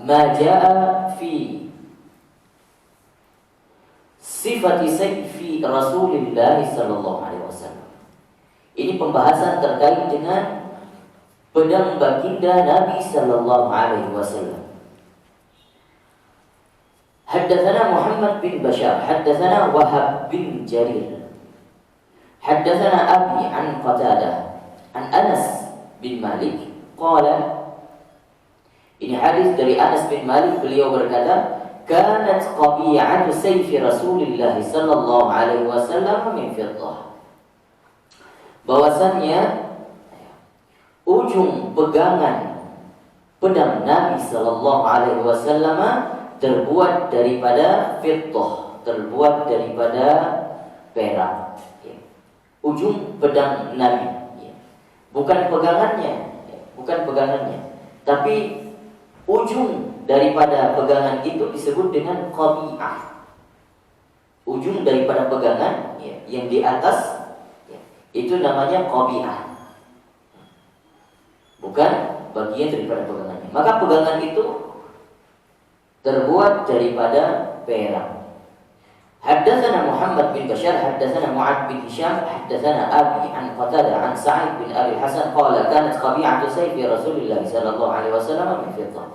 ma jaa fi sifati sayfi Rasulullah sallallahu alaihi wasallam. Ini pembahasan terkait dengan pedang baginda Nabi sallallahu alaihi wasallam. Haddatsana Muhammad bin Bashar, haddatsana Wahab bin Jarir, haddatsana Abi an Qatadah an Anas bin Malik qala. Ini hadis dari Anas bin Malik, beliau berkata, kanat qabi'atu sayfi Rasulillah sallallahu alaihi wasallam min fiddah. Bahwasannya ujung pegangan pedang Nabi sallallahu alaihi wasallam terbuat daripada fiddah, terbuat daripada perak. Ujung pedang Nabi, bukan pegangannya, bukan pegangannya, tapi ujung daripada pegangan itu disebut dengan qabi'ah. Ujung daripada pegangan yang di atas itu namanya qabi'ah, bukan bagian daripada pegangannya. Maka pegangan itu terbuat daripada perak. Haddatsana Muhammad bin Bashar, haddatsana Mu'ad bin Hisham, haddatsana Abi an Qatadah an Sa'id bin Abi Hasan qala kanat qabi'atu sayfi Rasulillah sallallahu alaihi wasallam min fiddah.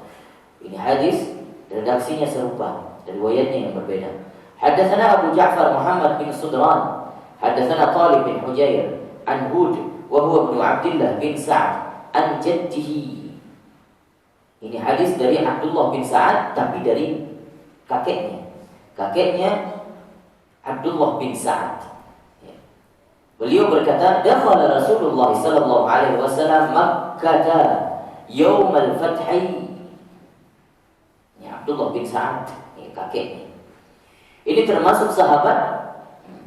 Ini hadis redaksinya serupa, riwayatnya yang berbeda. Haddatsana Abu Ja'far Muhammad bin Sudran, haddatsana Talib bin Hujair an Hud wa huwa ibn Abdullah bin Sa'ad an jaddihi. Ini hadis dari Abdullah bin Sa'ad tapi dari kakeknya. Kakeknya Abdullah bin Sa'ad. Beliau berkata, dakhala Rasulullah sallallahu alaihi wasallam Makkah yaum al-fath. Abdullah bin Sa'ad, kakeknya. Ini termasuk sahabat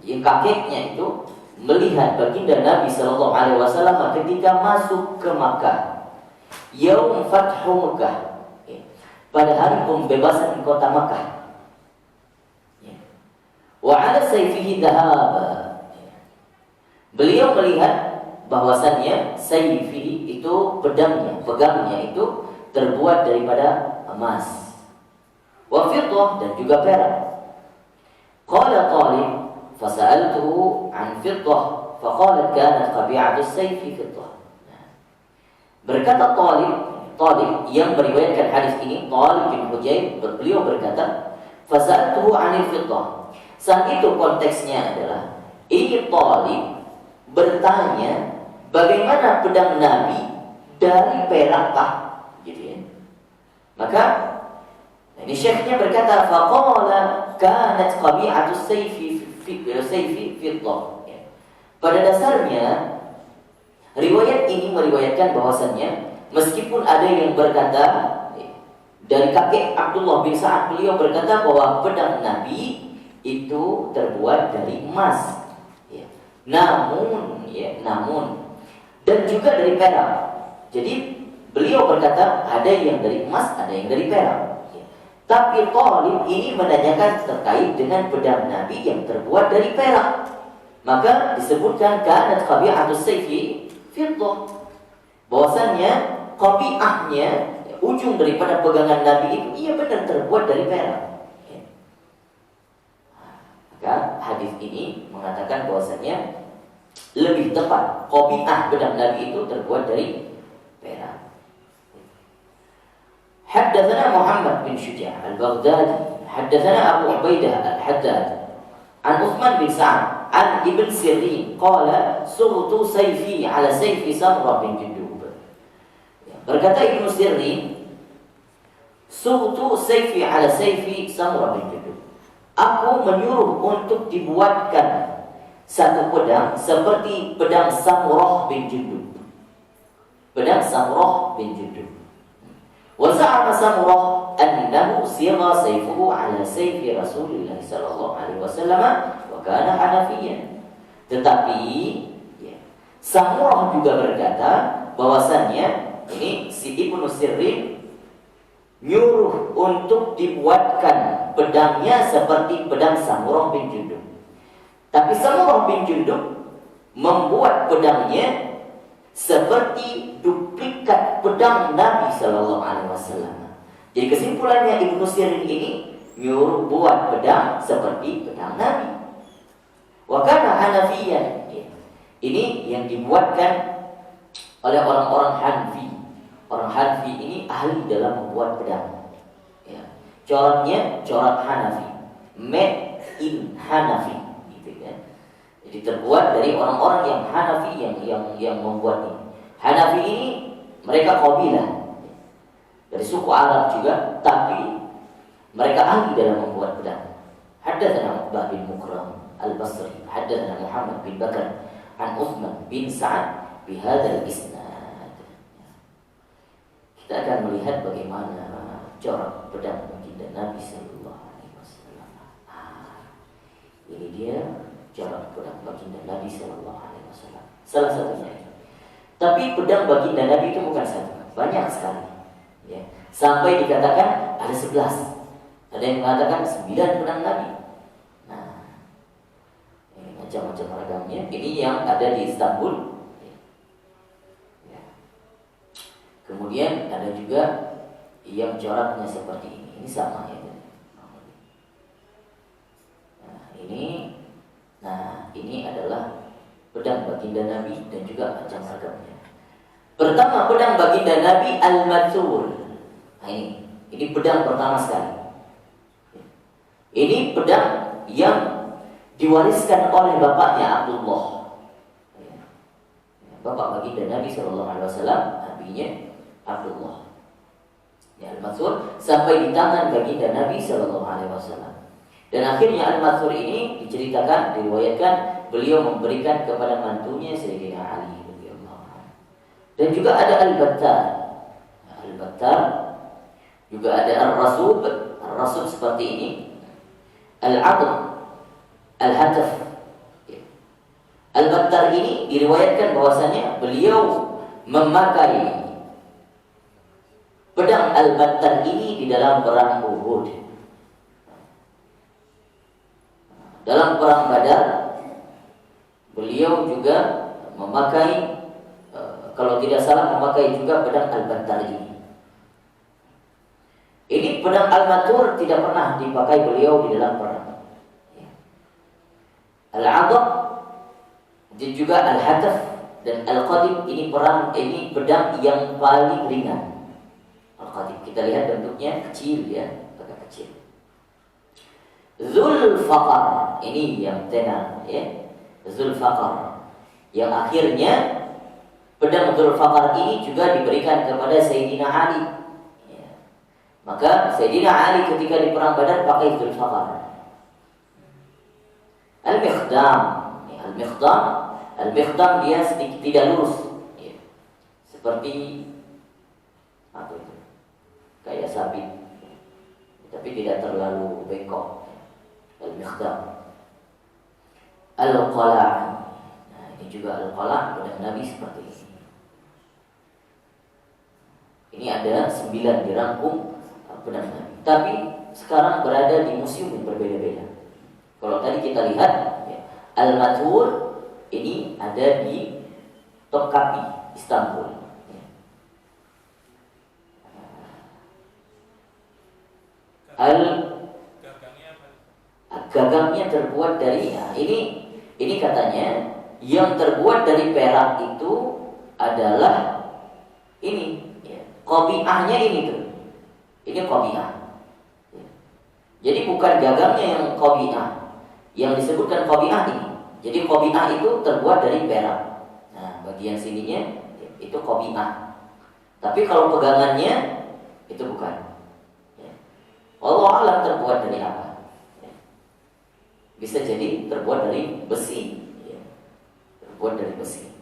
yang kakeknya itu melihat baginda Nabi sallallahu alaihi wasallam ketika masuk ke Makkah. Yaum Fathu Makkah, pada hari pembebasan kota Makkah. Wa 'ala sayfihi dhahab. Beliau melihat bahwasannya sayfihi itu pedangnya, pegangnya itu terbuat daripada emas. Wa fiddah, dan juga perak. Qala Talib fasa'altuhu 'an fiddah faqalat kanat qabi'atu sayfi fiddah. Berkata Talib yang meriwayatkan hadis ini, Talib bin Hujair, beliau berkata, fasa'altuhu 'anil fiddah. Saat itu konteksnya adalah ini Talib bertanya bagaimana pedang Nabi dari perakkah, gitu ya. Maka ini syekhnya berkata, faqala kanat qabi'atu sayfi fiddah. Pada dasarnya riwayat ini meriwayatkan bahwasannya meskipun ada yang berkata dari kakek Abdullah bin Sa'ad, beliau berkata bahwa pedang Nabi itu terbuat dari emas, namun dan juga dari perak. Jadi beliau berkata ada yang dari emas, ada yang dari perak. Tapi Talib ini menanyakan terkait dengan pedang Nabi yang terbuat dari perak. Maka disebutkan kanat qabi'atu sayfi fiddah. Bahwasannya qabi'ahnya, ujung daripada pegangan Nabi itu iya benar terbuat dari perak. Maka hadis ini mengatakan bahwasannya lebih tepat qabi'ah pedang Nabi itu terbuat dari perak. Haddatsana Muhammad bin Syuja' al-Baghdadi, haddatsana Abu Ubaidah al-Haddad an Uthman bin Sa'ad an Ibn Sirin qala sughtu sayfi ala sayfi Samurah bin Jundub. Berkata Ibn Sirin, sughtu sayfi ala sayfi Samurah bin Jundub. Aku menyuruh untuk dibuatkan satu pedang seperti pedang Samurah bin Jundub. Pedang Samurah bin Jundub. Wa za'ama Samurah annahu sigha sayfuhu ala sayfi Rasulillah sallallahu alaihi wasallam wa kana Hanafiyan. Tetapi Samurah juga berkata bahwasannya ini si Ibnu Sirin nyuruh untuk dibuatkan pedangnya seperti pedang Samurah bin Jundub. Tapi Samurah bin Jundub membuat pedangnya seperti duplikat pedang Nabi sallallahu alaihi wasallam. Jadi kesimpulannya Ibnu Sirin ini nyuruh buat pedang seperti pedang Nabi. Wa kana Hanafiyan. Ini yang dibuatkan oleh orang-orang Hanafi. Orang Hanafi ini ahli dalam membuat pedang. Ya. Coraknya corak Hanafi, made in Hanafi, gitu kan. Jadi terbuat dari orang-orang yang Hanafi yang membuat ini. Hanafi ini mereka qabilah dari suku Arab juga, tapi mereka ahli dalam membuat pedang. Haddatsana Uqbah bin Mukram Al-Basri, haddatsana Muhammad bin Bakar an Uthman bin Sa'ad bihadzal isnad. Kita akan melihat bagaimana corak pedang baginda Nabi sallallahu alaihi wasallam. Ini dia corak pedang baginda Nabi sallallahu alaihi wasallam. Salah satunya. Tapi pedang baginda Nabi itu bukan satu, banyak sekali. Ya. Sampai dikatakan ada 11. Ada yang mengatakan 9 pedang Nabi. Nah, ini macam-macam ragamnya. Ini yang ada di Istanbul. Kemudian ada juga yang coraknya seperti ini. Ini sama ya. Ini adalah pedang baginda Nabi dan juga macam ragamnya. Pertama, pedang baginda Nabi Al-Mathur. Nah, ini pedang pertama sekali. Ini pedang yang diwariskan oleh bapaknya Abdullah. Bapak baginda Nabi sallallahu alaihi wasallam, abinya Abdullah. Ya, Al-Mathur sampai di tangan baginda Nabi sallallahu alaihi wasallam. Dan akhirnya Al-Mathur ini diceritakan, diriwayatkan beliau memberikan kepada mantunya Sayyidina Ali radhiyallahu anhu. Dan juga ada Al-Battar. Al-Battar juga ada Ar-Rasub. Ar-Rasub seperti ini. Al-Adl, Al-Hataf. Al-Battar ini diriwayatkan bahwasanya beliau memakai pedang Al-Battar ini di dalam perang Uhud. Dalam perang Badar beliau juga memakai, kalau tidak salah memakai juga pedang Al-Battar ini. Ini pedang Al-Mathur tidak pernah dipakai beliau di dalam perang. Al-Adab dan juga Al-Hataf dan Al-Qadim ini pedang yang paling ringan. Al-Qadim kita lihat bentuknya kecil ya, agak kecil. Zulfaqar ini yang tenar ya. Zulfaqar yang akhirnya pedang Zulfaqar ini juga diberikan kepada Sayyidina Ali. Maka Sayyidina Ali ketika di perang Badar pakai Zulfaqar. Al-Mikhdam dia sedikit tidak lurus, ya. Seperti apa itu? Kayak sabit, tapi tidak terlalu bengkok. Al-Mikhdam. Al-Qala'. Nah, ini juga Al-Qala' pedang Nabi seperti ini. Ini ada 9 dirangkum pedang Nabi. Tapi sekarang berada di museum yang berbeda-beda. Kalau tadi kita lihat ya, Al-Mathur ini ada di Topkapi, Istanbul. Ya. Gagangnya terbuat dari ini katanya yang terbuat dari perak itu adalah ini ya, qobiahnya ini tuh. Ini qobiah. Jadi bukan gagangnya yang qobiah. Yang disebutkan qobiah ini. Jadi qobiah itu terbuat dari perak. Nah, bagian sininya itu qobiah. Tapi kalau pegangannya itu bukan. Allah alam terbuat dari apa? Bisa jadi terbuat dari besi. Terbuat dari besi.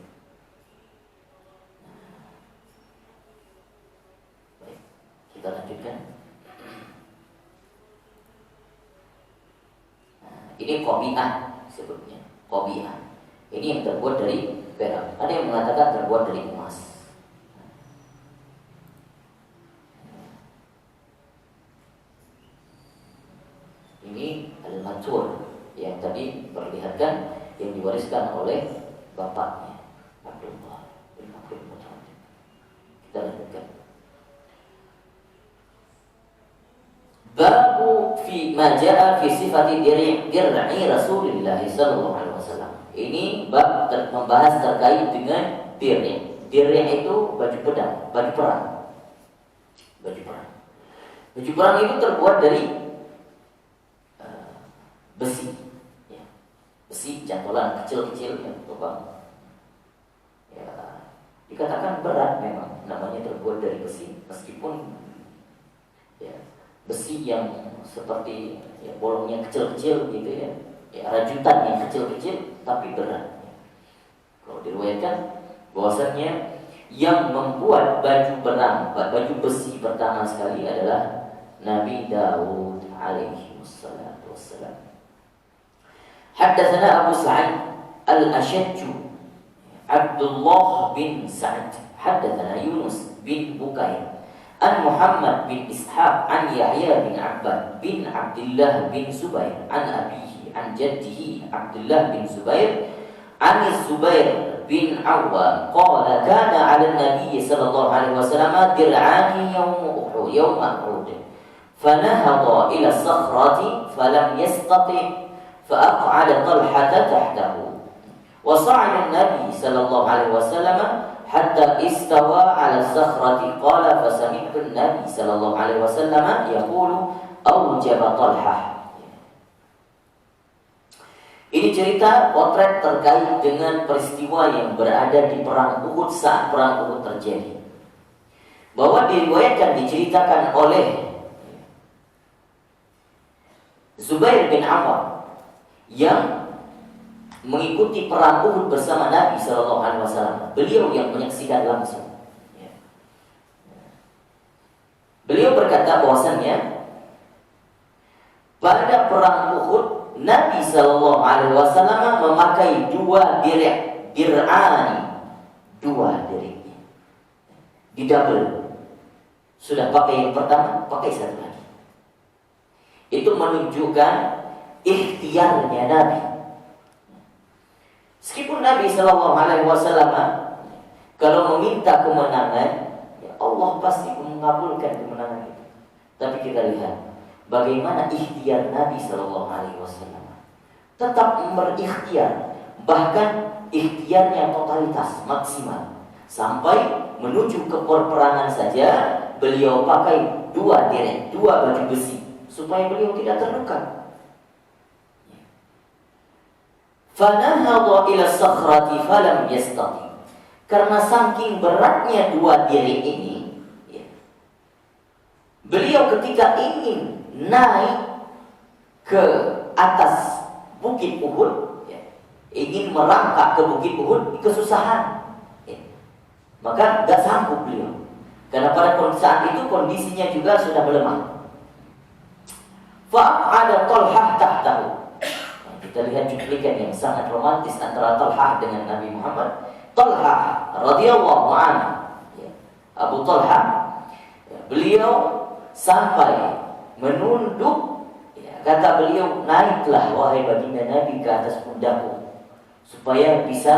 Baik, kita lanjutkan. Ini qobiah sebutnya, qobiah. Ini yang terbuat dari perak. Ada yang mengatakan terbuat dari emas. Ini Al-Mathur yang tadi perlihatkan yang diwariskan oleh bapaknya Abdullah bin Muttalib. Kita lanjutkan. ma jaa fi sifati dir'i Rasulullah sallallahu alaihi wasallam. Ini bab membahas terkait dengan dir'i. Dir'i itu baju pedang, baju perang. Baju perang. Baju perang itu terbuat dari besi. Ya. Besi cantolan kecil-kecil yang lubang. Ya, dikatakan berat memang, namanya terbuat dari besi, meskipun ya, besi yang seperti ya, bolongnya kecil-kecil gitu ya, ya rajutan yang kecil-kecil tapi berat. Kalau diriwayatkan bahwasanya yang membuat baju perang, baju besi pertama sekali adalah Nabi Daud alaihi wassalatu wassalam. Haddatsana Abu Sa'id al-Ashajj Abdullah bin Sa'id haddatsana Yunus bin Bukair an Muhammad bin Ishaq an Yahya bin Abbad bin Abdullah bin Zubair an abihi an jaddihi Abdullah bin Zubair an Zubair bin Awwam qala kana 'ala an-nabiy sallallahu alaihi wasallam dir'ani yawm Uhud fanahada ila as-sakhrati falam yastati fa'aq'ada Talhata tahtahu wa sa'ida an-nabiy sallallahu alaihi wasallam hatta istawa 'ala as-sakhrati qala fasami'tu an-nabiy sallallahu alaihi wasallam yaqulu awjaba Talhah. Ini cerita potret terkait dengan peristiwa yang berada di perang Uhud saat perang Uhud terjadi. Bahwa diriwayatkan, diceritakan oleh Zubair bin Awwam yang mengikuti perang Uhud bersama Nabi Sallallahu Alaihi Wasallam. Beliau yang menyaksikan langsung. Beliau berkata bahwasannya pada perang Uhud Nabi Sallallahu Alaihi Wasallam memakai dua dir'ani, dua dir'i, di double. Sudah pakai yang pertama, pakai satu lagi. Itu menunjukkan ikhtiarnya Nabi. Meskipun Nabi Sallallahu Alaihi Wasallam kalau meminta kemenangan, ya Allah pasti mengabulkan kemenangan itu. Tapi kita lihat bagaimana ikhtiar Nabi Sallallahu Alaihi Wasallam, tetap berikhtiar, bahkan ikhtiarnya totalitas maksimal, sampai menuju ke peperangan saja beliau pakai dua direk, dua baju besi supaya beliau tidak terluka. Fanahadha ila sakhrati falam yastati. Karena saking beratnya dua direk ini, beliau ketika ingin naik ke atas bukit Uhud, ingin merangkak ke bukit Uhud, kesusahan, maka gak sanggup beliau. Karena pada saat itu kondisinya juga sudah melemah. Fa'ada Talhah tahtahu. Kita lihat cuplikan yang sangat romantis antara Talhah dengan Nabi Muhammad. Talhah radhiyallahu anhu, Abu Talhah, beliau sampai menunduk, kata beliau, naiklah wahai baginda Nabi ke atas pundakku supaya bisa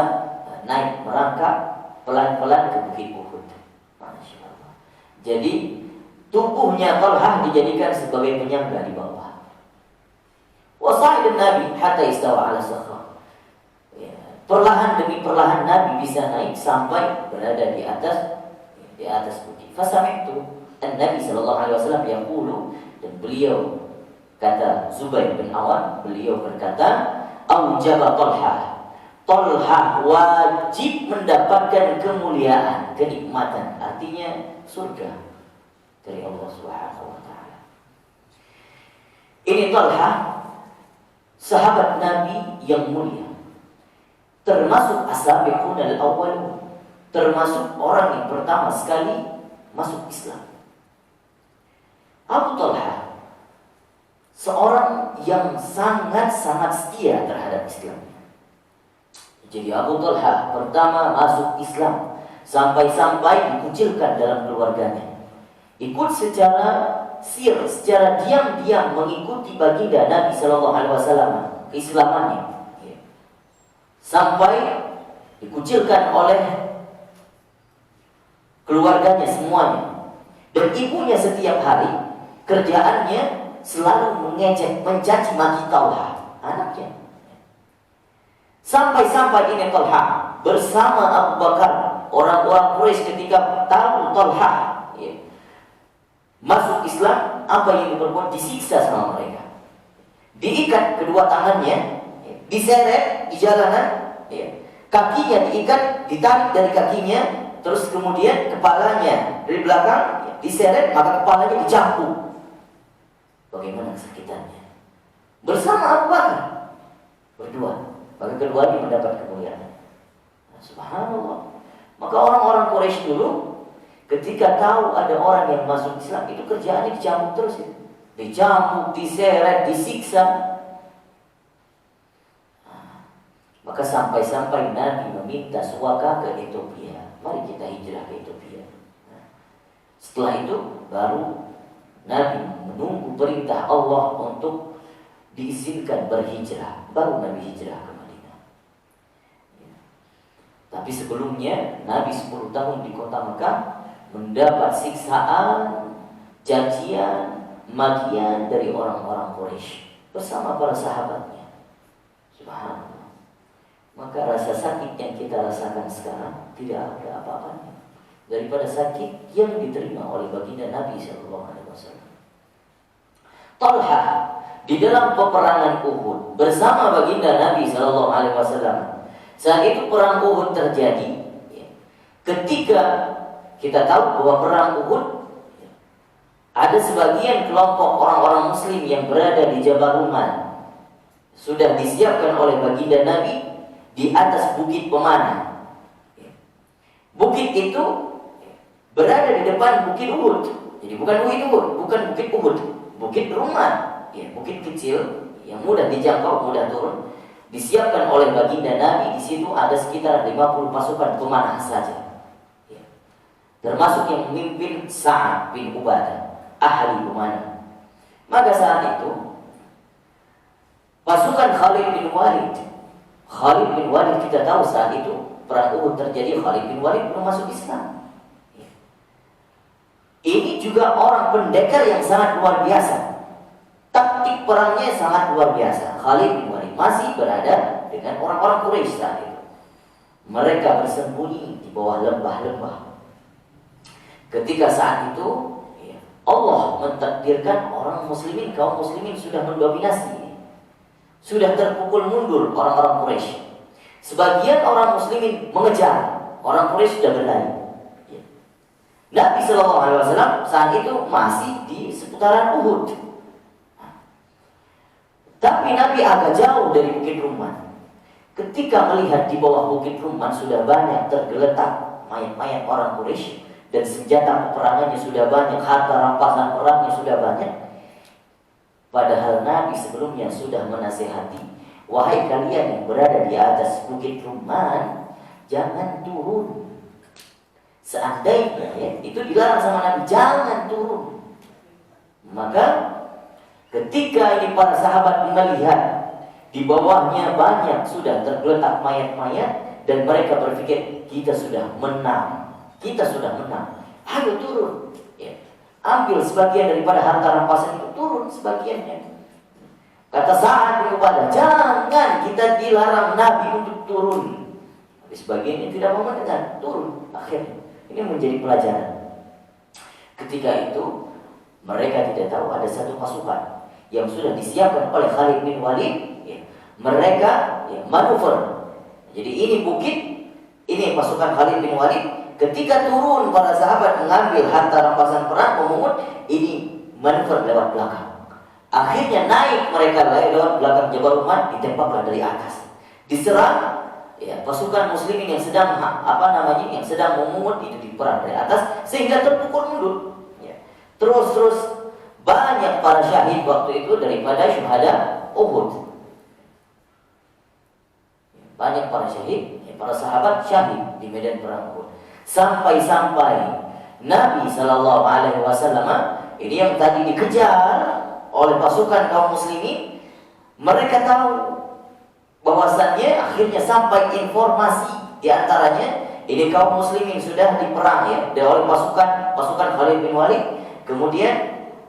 naik merangkak pelan-pelan ke bukit Uhud. Masya Allah. Jadi tubuhnya Talhah dijadikan sebagai penyangga di bawah. Wasa'id Nabi hatta istawa ala sakhrah. Perlahan demi perlahan Nabi bisa naik sampai berada di atas bukit. Fasami'tu Nabi sallallahu alaihi wasallam yaqulu, dan beliau, kata Zubair bin Awwam, beliau berkata, aujaba Talhah. Talhah wajib mendapatkan kemuliaan, kenikmatan, artinya surga dari Allah Subhanahu wa taala. Ini Talhah, sahabat Nabi yang mulia, termasuk as-sabiqun al-awwalun, termasuk orang yang pertama sekali masuk Islam. Abu Talhah seorang yang sangat-sangat setia terhadap Islam. Jadi Abu Talhah pertama masuk Islam, sampai-sampai dikucilkan dalam keluarganya. Ikut secara sir, secara diam-diam mengikuti baginda Nabi Sallallahu Alaihi Wasallam, keislamannya, sampai dikucilkan oleh keluarganya semuanya. Dan ibunya setiap hari kerjaannya selalu mengejek, mencaci maki Talha, anaknya. Sampai-sampai ini Talha bersama Abu Bakar, orang-orang Quraisy ketika tahu Talha masuk Islam, apa yang diperbuat? Disiksa sama mereka. Diikat kedua tangannya, diseret di jalanan, kakinya diikat, ditarik dari kakinya, terus kemudian kepalanya dari belakang diseret, maka kepalanya dicampur. Bagaimana kesakitannya? Bersama Abu Bakar berdua, maka keduanya mendapat kemuliaan. Subhanallah. Maka orang-orang Quraisy dulu ketika tahu ada orang yang masuk Islam, itu kerjaannya dicambuk terus ya. Dicambuk, diseret, disiksa. Maka sampai-sampai Nabi meminta Suwaka ke Ethiopia. Mari kita hijrah ke Ethiopia. Setelah itu baru Nabi menunggu perintah Allah untuk diizinkan berhijrah. Baru Nabi hijrah ke Madinah. Tapi sebelumnya Nabi 10 tahun di kota Mekah mendapat siksaan, cacian, makian dari orang-orang Quraisy bersama para sahabatnya. Subhanallah. Maka rasa sakit yang kita rasakan sekarang tidak ada apa-apanya daripada sakit yang diterima oleh baginda Nabi SAW. Talha di dalam peperangan Uhud bersama baginda Nabi SAW. Saat itu perang Uhud terjadi. Ketika kita tahu bahwa perang Uhud, ada sebagian kelompok orang-orang Muslim yang berada di Jabal Ruman sudah disiapkan oleh baginda Nabi di atas bukit pemanah. Bukit itu berada di depan bukit Uhud. Jadi bukan bukit Uhud, bukan bukit Uhud, bukit Ruman, bukit kecil yang mudah dijangkau, mudah turun. Disiapkan oleh baginda Nabi. Di situ ada sekitar 50 pasukan pemanah saja, termasuk yang memimpin Sa'ad bin Ubadah, ahli pemanah. Maka saat itu pasukan Khalid bin Walid kita tahu saat itu perang Uhud terjadi, Khalid bin Walid belum masuk Islam. Ini juga orang pendekar yang sangat luar biasa. Taktik perangnya sangat luar biasa. Khalid bin Walid masih berada dengan orang-orang Quraisy saat itu. Mereka bersembunyi di bawah lembah-lembah. Ketika saat itu Allah mentakdirkan orang muslimin, kaum muslimin sudah mendominasi, sudah terpukul mundur orang-orang Quraisy. Sebagian orang muslimin mengejar, orang Quraisy sudah berlari. Nabi SAW saat itu masih di seputaran Uhud. Tapi Nabi agak jauh dari Bukit Rumman. Ketika melihat di bawah Bukit Rumman sudah banyak tergeletak mayat-mayat orang Quraisy dan senjata peperangannya sudah banyak, harta rampasan perangnya sudah banyak. Padahal Nabi sebelumnya sudah menasihati, wahai kalian yang berada di atas Bukit Rumman, jangan turun. Seandainya itu dilarang sama Nabi, jangan turun. Maka ketika ini para sahabat melihat di bawahnya banyak sudah tergeletak mayat-mayat dan mereka berpikir kita sudah menang, ayo turun, ambil sebagian daripada harta rampasan itu, turun sebagiannya. Kata Sa'ad bin Ubadah, jangan, kita dilarang Nabi untuk turun. Tapi sebagiannya tidak mau mendengar, turun. Akhirnya ini menjadi pelajaran. Ketika itu mereka tidak tahu ada satu pasukan yang sudah disiapkan oleh Khalid bin Walid. Mereka manuver. Jadi ini bukit, ini pasukan Khalid bin Walid. Ketika turun para sahabat mengambil harta rampasan perang, memungut, ini manuver lewat belakang. Akhirnya naik mereka lewat belakang Jabal Ruman, ditembaklah dari atas. Diserang pasukan muslimin yang sedang yang sedang memungut itu diperang dari atas sehingga terpukul mundur. Terus banyak para syahid waktu itu daripada syuhada Uhud. Banyak para syahid, para sahabat syahid di medan perang Uhud. Sampai-sampai Nabi SAW ini yang tadi dikejar oleh pasukan kaum muslimin, mereka tahu bahwasannya akhirnya sampai informasi di antaranya ini kaum muslimin sudah diperang oleh pasukan Khalid bin Walid. Kemudian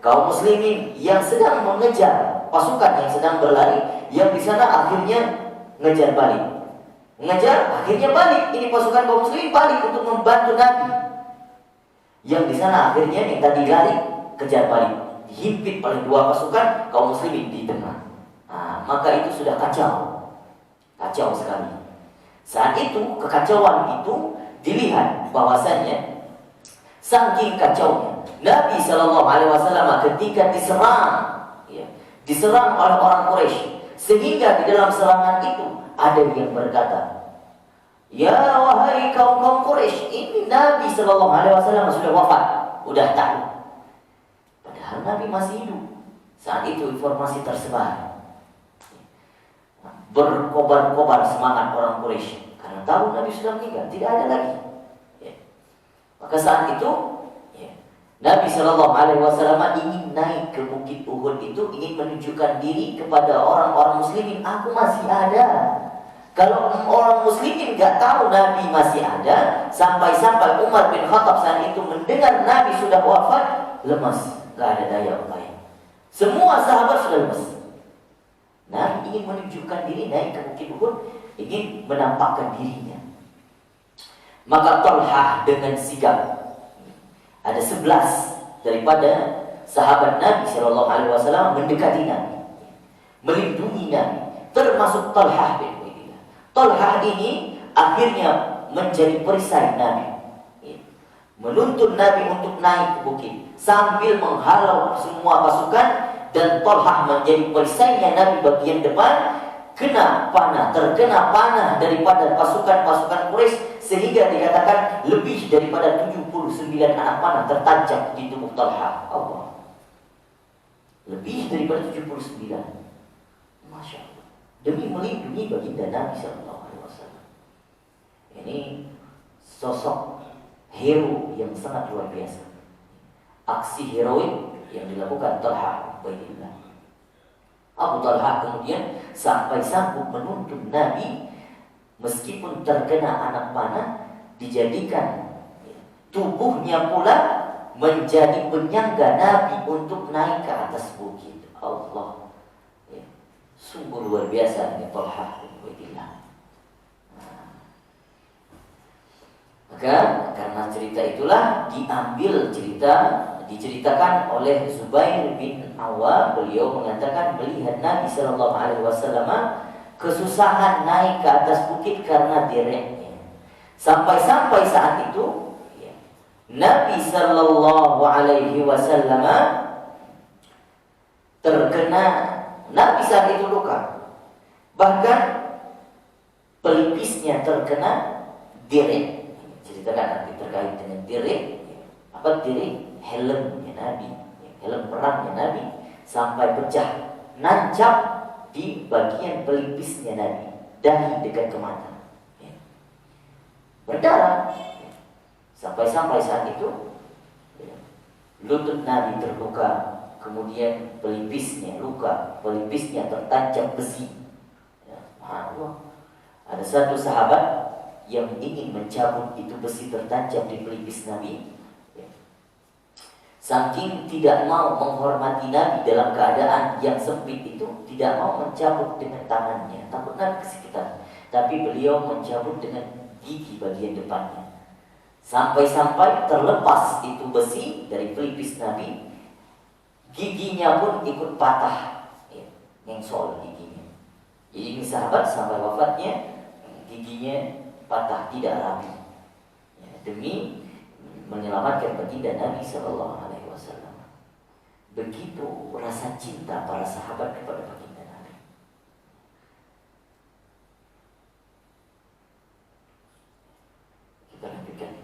kaum muslimin yang sedang mengejar pasukan yang sedang berlari, yang di sana akhirnya ngejar balik. Ngejar, akhirnya balik. Ini pasukan kaum muslimin balik untuk membantu Nabi. Yang di sana akhirnya yang tadi lari kejar balik, dihimpit oleh dua pasukan kaum muslimin di tengah. Nah, maka itu sudah kacau, kacau sekali. Saat itu kekacauan itu dilihat bahwasannya saking kacaunya Nabi SAW ketika diserang, ya, diserang oleh orang Quraisy, sehingga di dalam serangan itu ada yang berkata, ya wahai kaum Quraisy, ini Nabi SAW sudah wafat, udah tahu. Padahal Nabi masih hidup. Saat itu informasi tersebar, berkobar-kobar semangat orang Quraisy karena tahu Nabi sudah meninggal, tidak ada lagi. Ya. Maka saat itu Nabi SAW ingin naik ke Bukit Uhud itu, ingin menunjukkan diri kepada orang-orang muslimin, aku masih ada. Kalau orang muslimin gak tahu Nabi masih ada, sampai-sampai Umar bin Khattab saat itu mendengar Nabi sudah wafat, lemas, gak ada daya upaya. Semua sahabat sudah lemas. Nabi ingin menunjukkan diri, naik ke Bukit Uhud, ingin menampakkan dirinya. Maka Talhah dengan sigap, ada 11 daripada sahabat Nabi SAW mendekati Nabi, melindungi Nabi, termasuk Talhah bin Ubaidillah. Talhah ini akhirnya menjadi perisai Nabi, menuntun Nabi untuk naik ke bukit sambil menghalau semua pasukan, dan Talhah menjadi perisainya Nabi bagian depan. Terkena panah daripada pasukan-pasukan Quraisy, sehingga dikatakan lebih daripada 79 anak panah tertancap di tubuh Talhah. Allah. Lebih daripada 79. Masya Allah. Demi melindungi baginda Nabi SAW. Ini sosok hero yang sangat luar biasa. Aksi heroik yang dilakukan Talhah bin Ubaidillah. Abu Talhah kemudian sampai sanggup menuntun Nabi, meskipun terkena anak panah, dijadikan tubuhnya pula menjadi penyangga Nabi untuk naik ke atas bukit. Allah, ya, sungguh luar biasa ya Talhah bin Ubaidillah. Maka karena cerita itulah diceritakan oleh Zubair bin Awam. Beliau mengatakan melihat Nabi SAW kesusahan naik ke atas bukit karena direknya. Sampai-sampai saat itu Nabi SAW terkena, Nabi saat itu luka, bahkan pelipisnya terkena direk. Ceritakan nanti terkait dengan direk. Apa direk? Helmnya Nabi, helm perangnya Nabi, sampai pecah, nancap di bagian pelipisnya Nabi, dahi dekat ke mata, berdarah. Sampai-sampai saat itu lutut Nabi terluka, kemudian pelipisnya luka, pelipisnya tertancap besi. Allah. Ada satu sahabat yang ingin mencabut itu besi tertancap di pelipis Nabi. Saking tidak mau menghormati Nabi dalam keadaan yang sempit itu, tidak mau mencabut dengan tangannya, takut Nabi kesakitan, tapi beliau mencabut dengan gigi bagian depannya. Sampai-sampai terlepas itu besi dari pelipis Nabi, giginya pun ikut patah, nyengsol giginya. Jadi ini sahabat sampai wafatnya giginya patah, tidak rapi, demi menyelamatkan baginda Nabi SAW. Begitu rasa cinta para sahabat kepada baginda Nabi. Kita lanjutkan.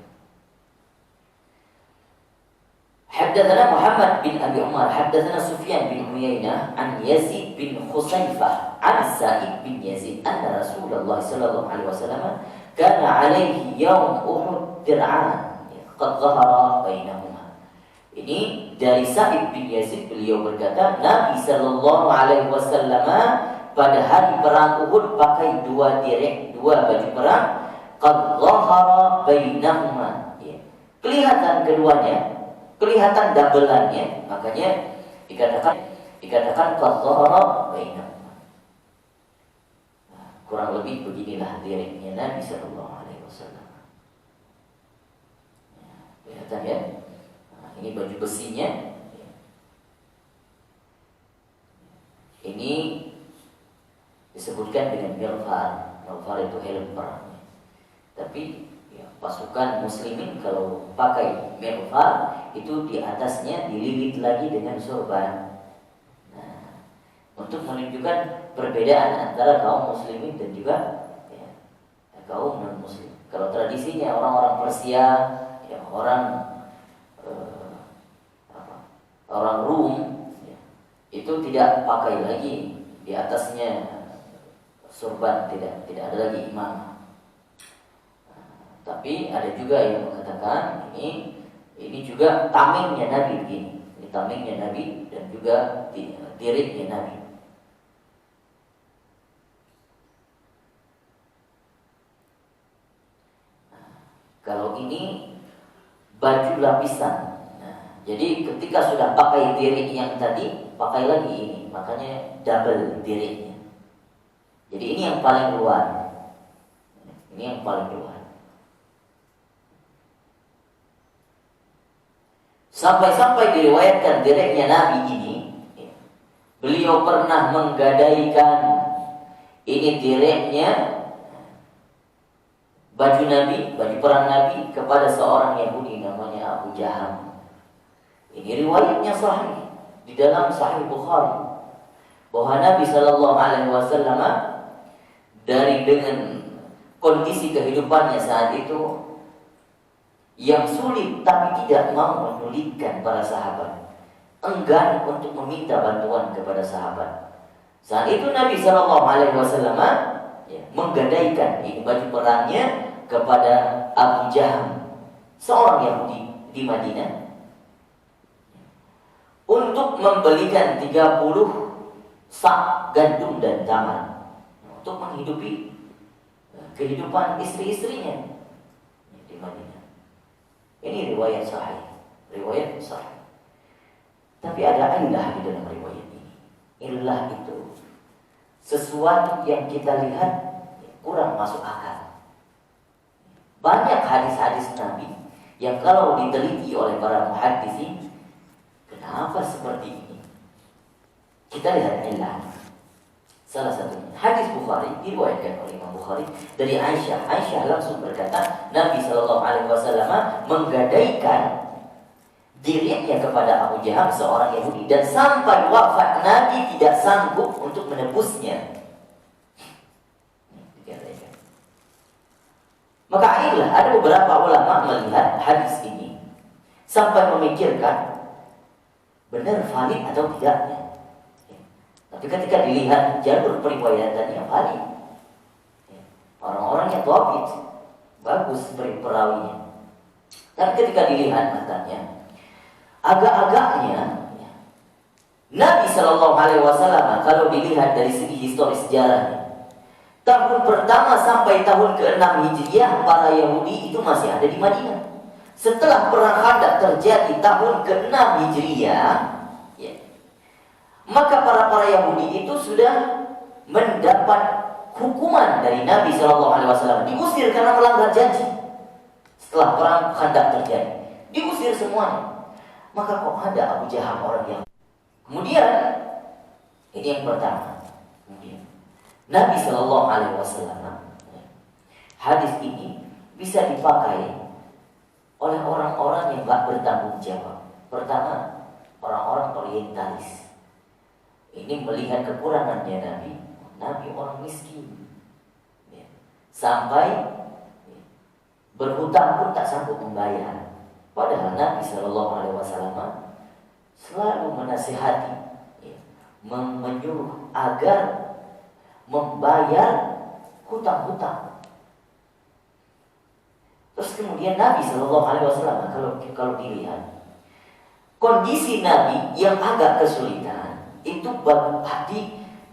Haddatsana Muhammad bin Abi Umar, haddatsana Sufyan bin Uyainah an Yazid bin Khusaifah an Sa'id bin Yazid anna Rasulullah sallallahu alaihi wasallam kana alaihi yaum Uhud dir'an qad dhahara bainahuma. Ini dari Sa'id bin Yazid, beliau berkata Nabi sallallahu alaihi wasallam pada hari perang Uhud pakai dua direk, dua baju perang, qad dhahara bainahuma. Kelihatan keduanya kelihatan dabelannya, makanya dikatakan qadhara bainahuma. Kurang lebih beginilah diriknya Nabi sallallahu alaihi wasallam. Kelihatan ya? Ini baju besinya. Ini disebutkan dengan milfar. Milfar itu helm perang. Tapi ya, pasukan muslimin kalau pakai milfar itu di atasnya dililit lagi dengan sorban. Nah, untuk menunjukkan perbedaan antara kaum muslimin dan juga ya, kaum non muslim. Kalau tradisinya orang-orang Persia, ya, orang Rum, ya, itu tidak pakai lagi di atasnya sorban, tidak ada lagi imam. Tapi ada juga yang mengatakan ini juga tamengnya Nabi begini. Ini tamengnya Nabi dan juga diriknya Nabi. Kalau ini baju lapisan. Jadi ketika sudah pakai dirik yang tadi, pakai lagi ini, makanya double diriknya. Jadi ini yang paling luar. Ini yang paling luar. Sampai-sampai diriwayatkan diriknya Nabi ini, beliau pernah menggadaikan ini diriknya baju Nabi, baju perang Nabi kepada seorang Yahudi namanya Abu Jaham. Ini riwayatnya sahih di dalam Sahih Bukhari bahwa Nabi Shallallahu Alaihi Wasallam dengan kondisi kehidupannya saat itu yang sulit tapi tidak mau menyulitkan para sahabat, enggan untuk meminta bantuan kepada sahabat. Saat itu Nabi Shallallahu Alaihi Wasallam menggadaikan ini baju perangnya kepada Abu Jaham, seorang Yahudi di Madinah, untuk membelikan 30 sak gandum dan tamar untuk menghidupi kehidupan istri-istrinya di Madinah. Ini riwayat sahih, riwayat sahih. Tapi ada illah di dalam riwayat ini. Illah itu sesuatu yang kita lihat kurang masuk akal. Banyak hadis-hadis Nabi yang kalau diteliti oleh para muhaddisin, kenapa seperti ini? Kita lihat illah. Salah satunya hadis Bukhari diriwayatkan oleh Imam Bukhari dari Aisyah. Aisyah langsung berkata, Nabi Shallallahu Alaihi Wasallam menggadaikan dirinya kepada Abu Jaham, seorang Yahudi, dan sampai wafat Nabi tidak sanggup untuk menebusnya. Maka inilah ada beberapa ulama melihat hadis ini sampai memikirkan benar valid atau tidaknya. Tapi ketika dilihat jalur periwayatannya valid, orang-orang yang thabit, bagus perawinya. Tapi ketika dilihat matanya, agak-agaknya Nabi Shallallahu Alaihi Wasallam kalau dilihat dari segi historis sejarahnya, tahun pertama sampai tahun ke-6 Hijriah para Yahudi itu masih ada di Madinah. Setelah perang Khandaq terjadi tahun ke-6 Hijriah, maka para Yahudi itu sudah mendapat hukuman dari Nabi Shallallahu Alaihi Wasallam, diusir karena melanggar janji. Setelah perang Khandaq terjadi, diusir semuanya. Maka kok ada Abu Jaham orang yang kemudian ini yang pertama. Kemudian Nabi Shallallahu Alaihi Wasallam, hadis ini bisa dipakai oleh orang-orang yang gak bertanggung jawab. Pertama, orang-orang orientalis. Ini melihat kekurangannya Nabi orang miskin, sampai berhutang pun tak sanggup membayar. Padahal Nabi Shallallahu Alaihi Wasallam selalu menasihati, menyuruh agar membayar hutang-hutang. Terus kemudian Nabi Shallallahu Alaihi Wasallam kalau dilihat kondisi Nabi yang agak kesulitan itu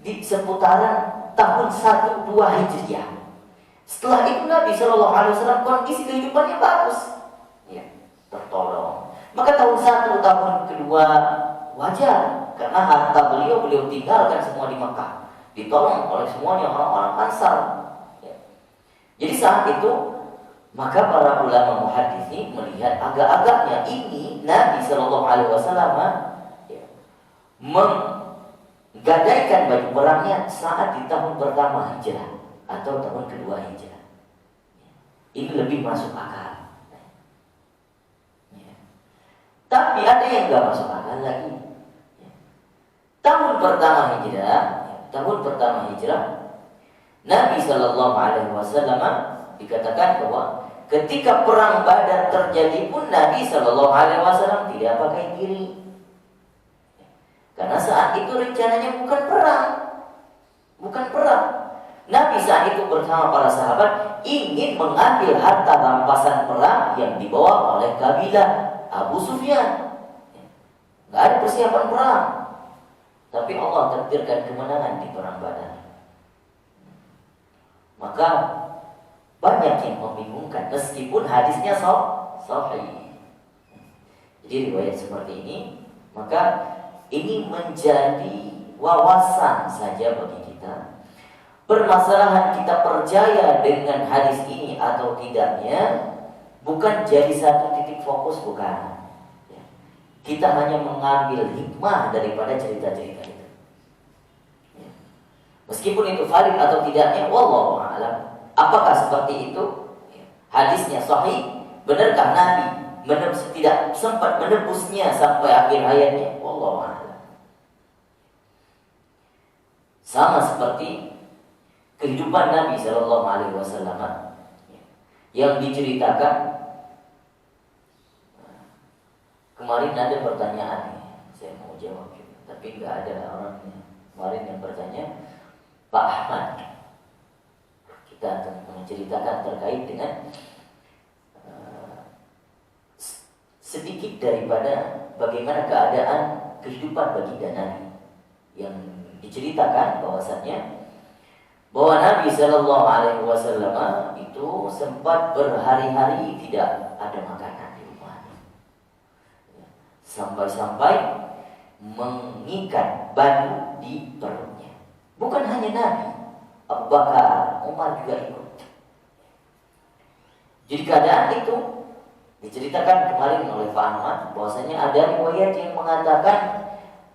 di seputaran tahun 1-2 Hijriah. Setelah itu Nabi Shallallahu Alaihi Wasallam kondisi kehidupannya bagus, tertolong. Maka tahun 1, tahun kedua wajar, karena harta beliau tinggalkan semua di Mekah, ditolong oleh semuanya orang-orang Ansar. Ya. Jadi saat itu maka para ulama muhadits melihat agak-agaknya ini Nabi Shallallahu Alaihi Wasallam menggadaikan baju perangnya saat di tahun pertama hijrah atau tahun kedua hijrah. Ini lebih masuk akal. Tapi ada yang nggak masuk akal lagi. Tahun pertama hijrah, Nabi Shallallahu Alaihi Wasallam dikatakan bahwa ketika perang Badar terjadi pun Nabi Shallallahu Alaihi Wasallam tidak pakai diri, karena saat itu rencananya bukan perang. Nabi saat itu bersama para sahabat ingin mengambil harta rampasan perang yang dibawa oleh kabilah Abu Sufyan. Gak ada persiapan perang, tapi Allah takdirkan kemenangan di perang Badar. Maka banyak yang membingungkan meskipun hadisnya sahih. Jadi riwayat seperti ini, maka ini menjadi wawasan saja bagi kita. Permasalahan kita percaya dengan hadis ini atau tidaknya bukan jadi satu titik fokus, bukan. Kita hanya mengambil hikmah daripada cerita-cerita itu. Meskipun itu valid atau tidaknya, wallahu a'lam. Apakah seperti itu? Hadisnya sahih, benarkah Nabi tidak sempat menebusnya sampai akhir hayatnya? Wallahu a'lam. Sama seperti kehidupan Nabi Shallallahu Alaihi Wasallam yang diceritakan. Kemarin ada pertanyaan, saya mau jawab juga, tapi nggak ada orangnya. Kemarin yang bertanya, Pak Ahmad, kita akan menceritakan terkait dengan sedikit daripada bagaimana keadaan kehidupan baginda Nabi, yang diceritakan bahwasannya bahwa Nabi Shallallahu Alaihi Wasallam itu sempat berhari-hari tidak ada makanan di rumahnya, sampai-sampai mengikat batu di perutnya. Bukan hanya Nabi, Abu Bakar, Umar juga ikut. Jadi keadaan itu diceritakan kemarin oleh Pak Ahmad, bahwasanya ada riwayat yang mengatakan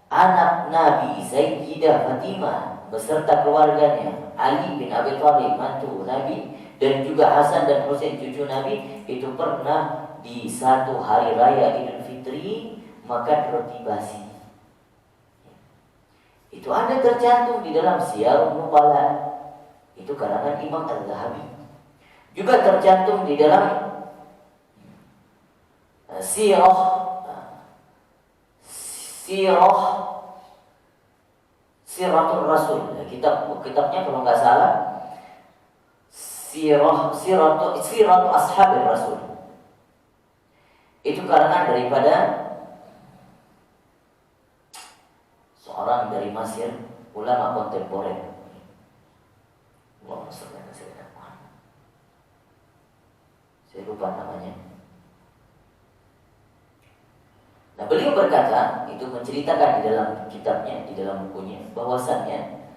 anak Nabi Sayyidah Fatimah beserta keluarganya, Ali bin Abi Thalib mantu Nabi, dan juga Hasan dan Husain cucu Nabi, itu pernah di satu hari raya Idul Fitri makan roti basi. Itu ada tercantum di dalam Syiarun Nubala, itu karangan Imam Al-Zahabi. Juga tercantum di dalam Siratul Rasul, kitabnya kalau nggak salah Siratu Ashabil Rasul. Itu karangan daripada seorang dari Mesir, ulama kontemporer. Saya lupa namanya. Nah, beliau berkata, itu menceritakan di dalam kitabnya, di dalam bukunya, bahwasannya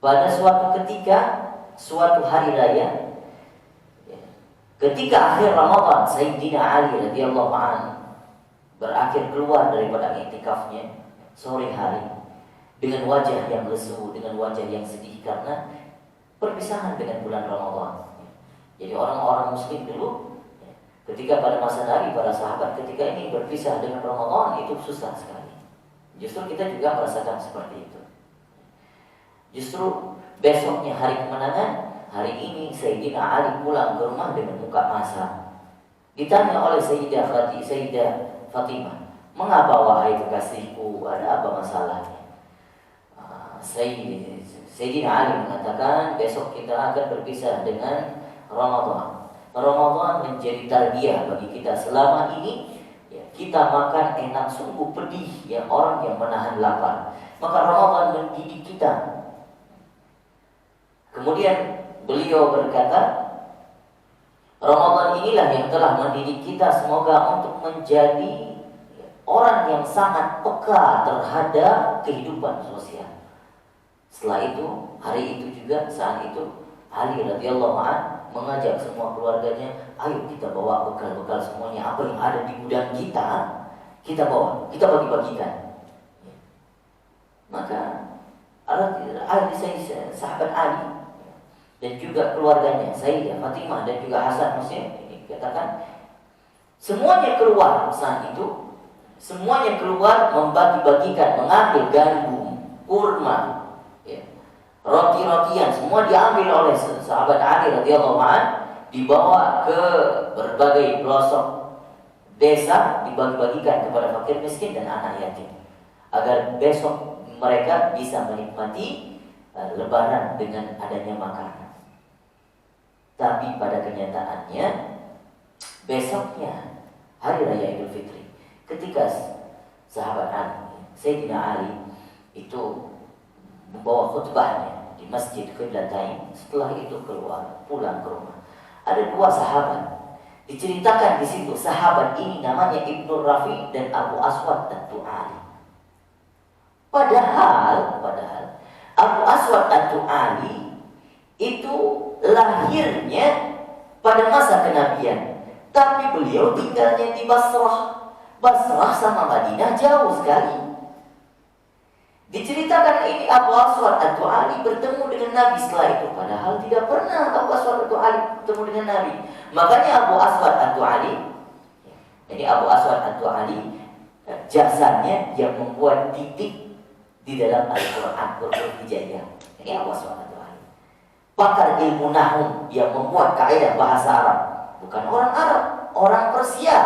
pada suatu ketika, suatu hari raya, ketika akhir Ramadan, Sayyidina Ali radhiyallahu anhu berakhir keluar daripada iktikafnya sore hari dengan wajah yang lesu, dengan wajah yang sedih karena perpisahan dengan bulan Ramadan. Jadi orang-orang muslim dulu ketika pada masa Nabi, para sahabat ketika ini berpisah dengan Ramadan itu susah sekali. Justru kita juga merasakan seperti itu. Justru besoknya hari kemenangan, hari ini Sayyidina Ali pulang ke rumah dengan muka masam. Ditanya oleh Sayyidah Fatimah, "Mengapa wahai kekasihku, ada apa masalahnya?" Sayyidina Ali mengatakan, "Besok kita akan berpisah dengan Ramadan. Ramadan menjadi tarbiyah bagi kita. Selama ini kita makan enak, sungguh pedih yang orang yang menahan lapar. Maka Ramadan mendidik kita." Kemudian beliau berkata, "Ramadan inilah yang telah mendidik kita, semoga untuk menjadi orang yang sangat peka terhadap kehidupan sosial. Setelah itu, hari itu juga, saat itu Ali radhiyallahu anhu mengajak semua keluarganya, ayo kita bawa bekal-bekal semuanya, apa yang ada di gudang kita bawa, kita bagi-bagikan. Maka sahabat Ali dan juga keluarganya, Sayyidah Fatimah dan juga Hasan Husain, ini katakan semuanya keluar saat itu, semuanya keluar membagi-bagikan, mengambil gandum, kurma, roti-rotian, semua diambil oleh sahabat Ali radhiyallahu anhu, dibawa ke berbagai pelosok desa, dibagi-bagikan kepada fakir miskin dan anak yatim, agar besok mereka bisa menikmati lebaran dengan adanya makanan. Tapi pada kenyataannya besoknya hari raya Idul Fitri, ketika sahabat Ali, Sayyidina Ali itu membawa khutbahnya di Masjid Qiblatain, setelah itu keluar pulang ke rumah, ada dua sahabat diceritakan di situ. Sahabat ini namanya Ibnu Rafi dan Abu Aswad Ad-Du'ali. Padahal Abu Aswad Ad-Du'ali itu lahirnya pada masa kenabian, tapi beliau tinggalnya di Basrah. Basrah sama Madinah jauh sekali. Diceritakan ini Abu Aswad Ad-Du'ali bertemu dengan Nabi setelah itu, padahal tidak pernah Abu Aswad Ad-Du'ali bertemu dengan Nabi. Makanya Abu Aswad Ad-Du'ali, jadi Abu Aswad Ad-Du'ali jasanya yang membuat titik di dalam Al-Quran, huruf hijaiyah. Ini Abu Aswad Ad-Du'ali, pakar ilmu nahwu yang membuat kaidah bahasa Arab. Bukan orang Arab, orang Persia.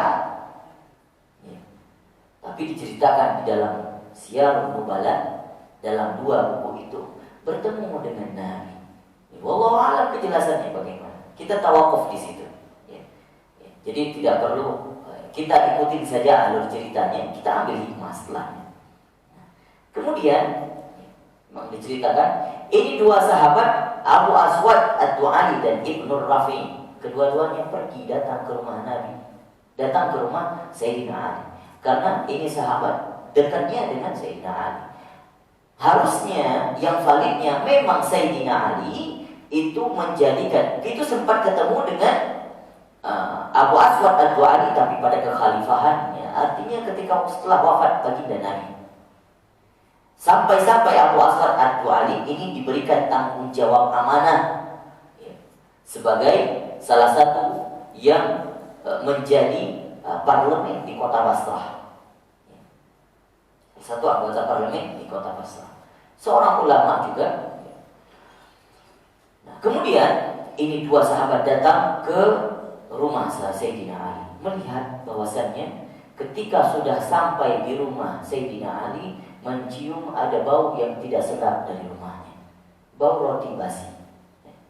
Tapi diceritakan di dalam Syiarun Nubala, dalam dua buku itu, bertemu dengan Nabi. Wallahu a'lam kejelasannya bagaimana. Kita tawakuf di situ. Jadi tidak perlu kita ikutin saja alur ceritanya, kita ambil hikmah setelahnya. Kemudian memang diceritakan ini dua sahabat, Abu Aswad Ad-Du'ali dan Ibnu Rafi, kedua-duanya pergi datang ke rumah Nabi, datang ke rumah Sayyidina Ali, karena ini sahabat dekatnya dengan Sayyidina Ali. Harusnya yang validnya memang Sayyidina Ali itu menjadikan, itu sempat ketemu dengan Abu Aswad Ad-Du'ali, tapi pada kekhalifahannya, artinya ketika setelah wafat baginda Nabi. Sampai-sampai Abu Aswad Ad-Du'ali ini diberikan tanggung jawab amanah sebagai salah satu yang menjadi parlemen di kota Basrah. Satu anggota parlemen di kota Basrah, seorang ulama juga. Nah, kemudian ini dua sahabat datang ke rumah Sayyidina Ali, melihat bahwasannya ketika sudah sampai di rumah Sayyidina Ali, mencium ada bau yang tidak sedap dari rumahnya, bau roti basi,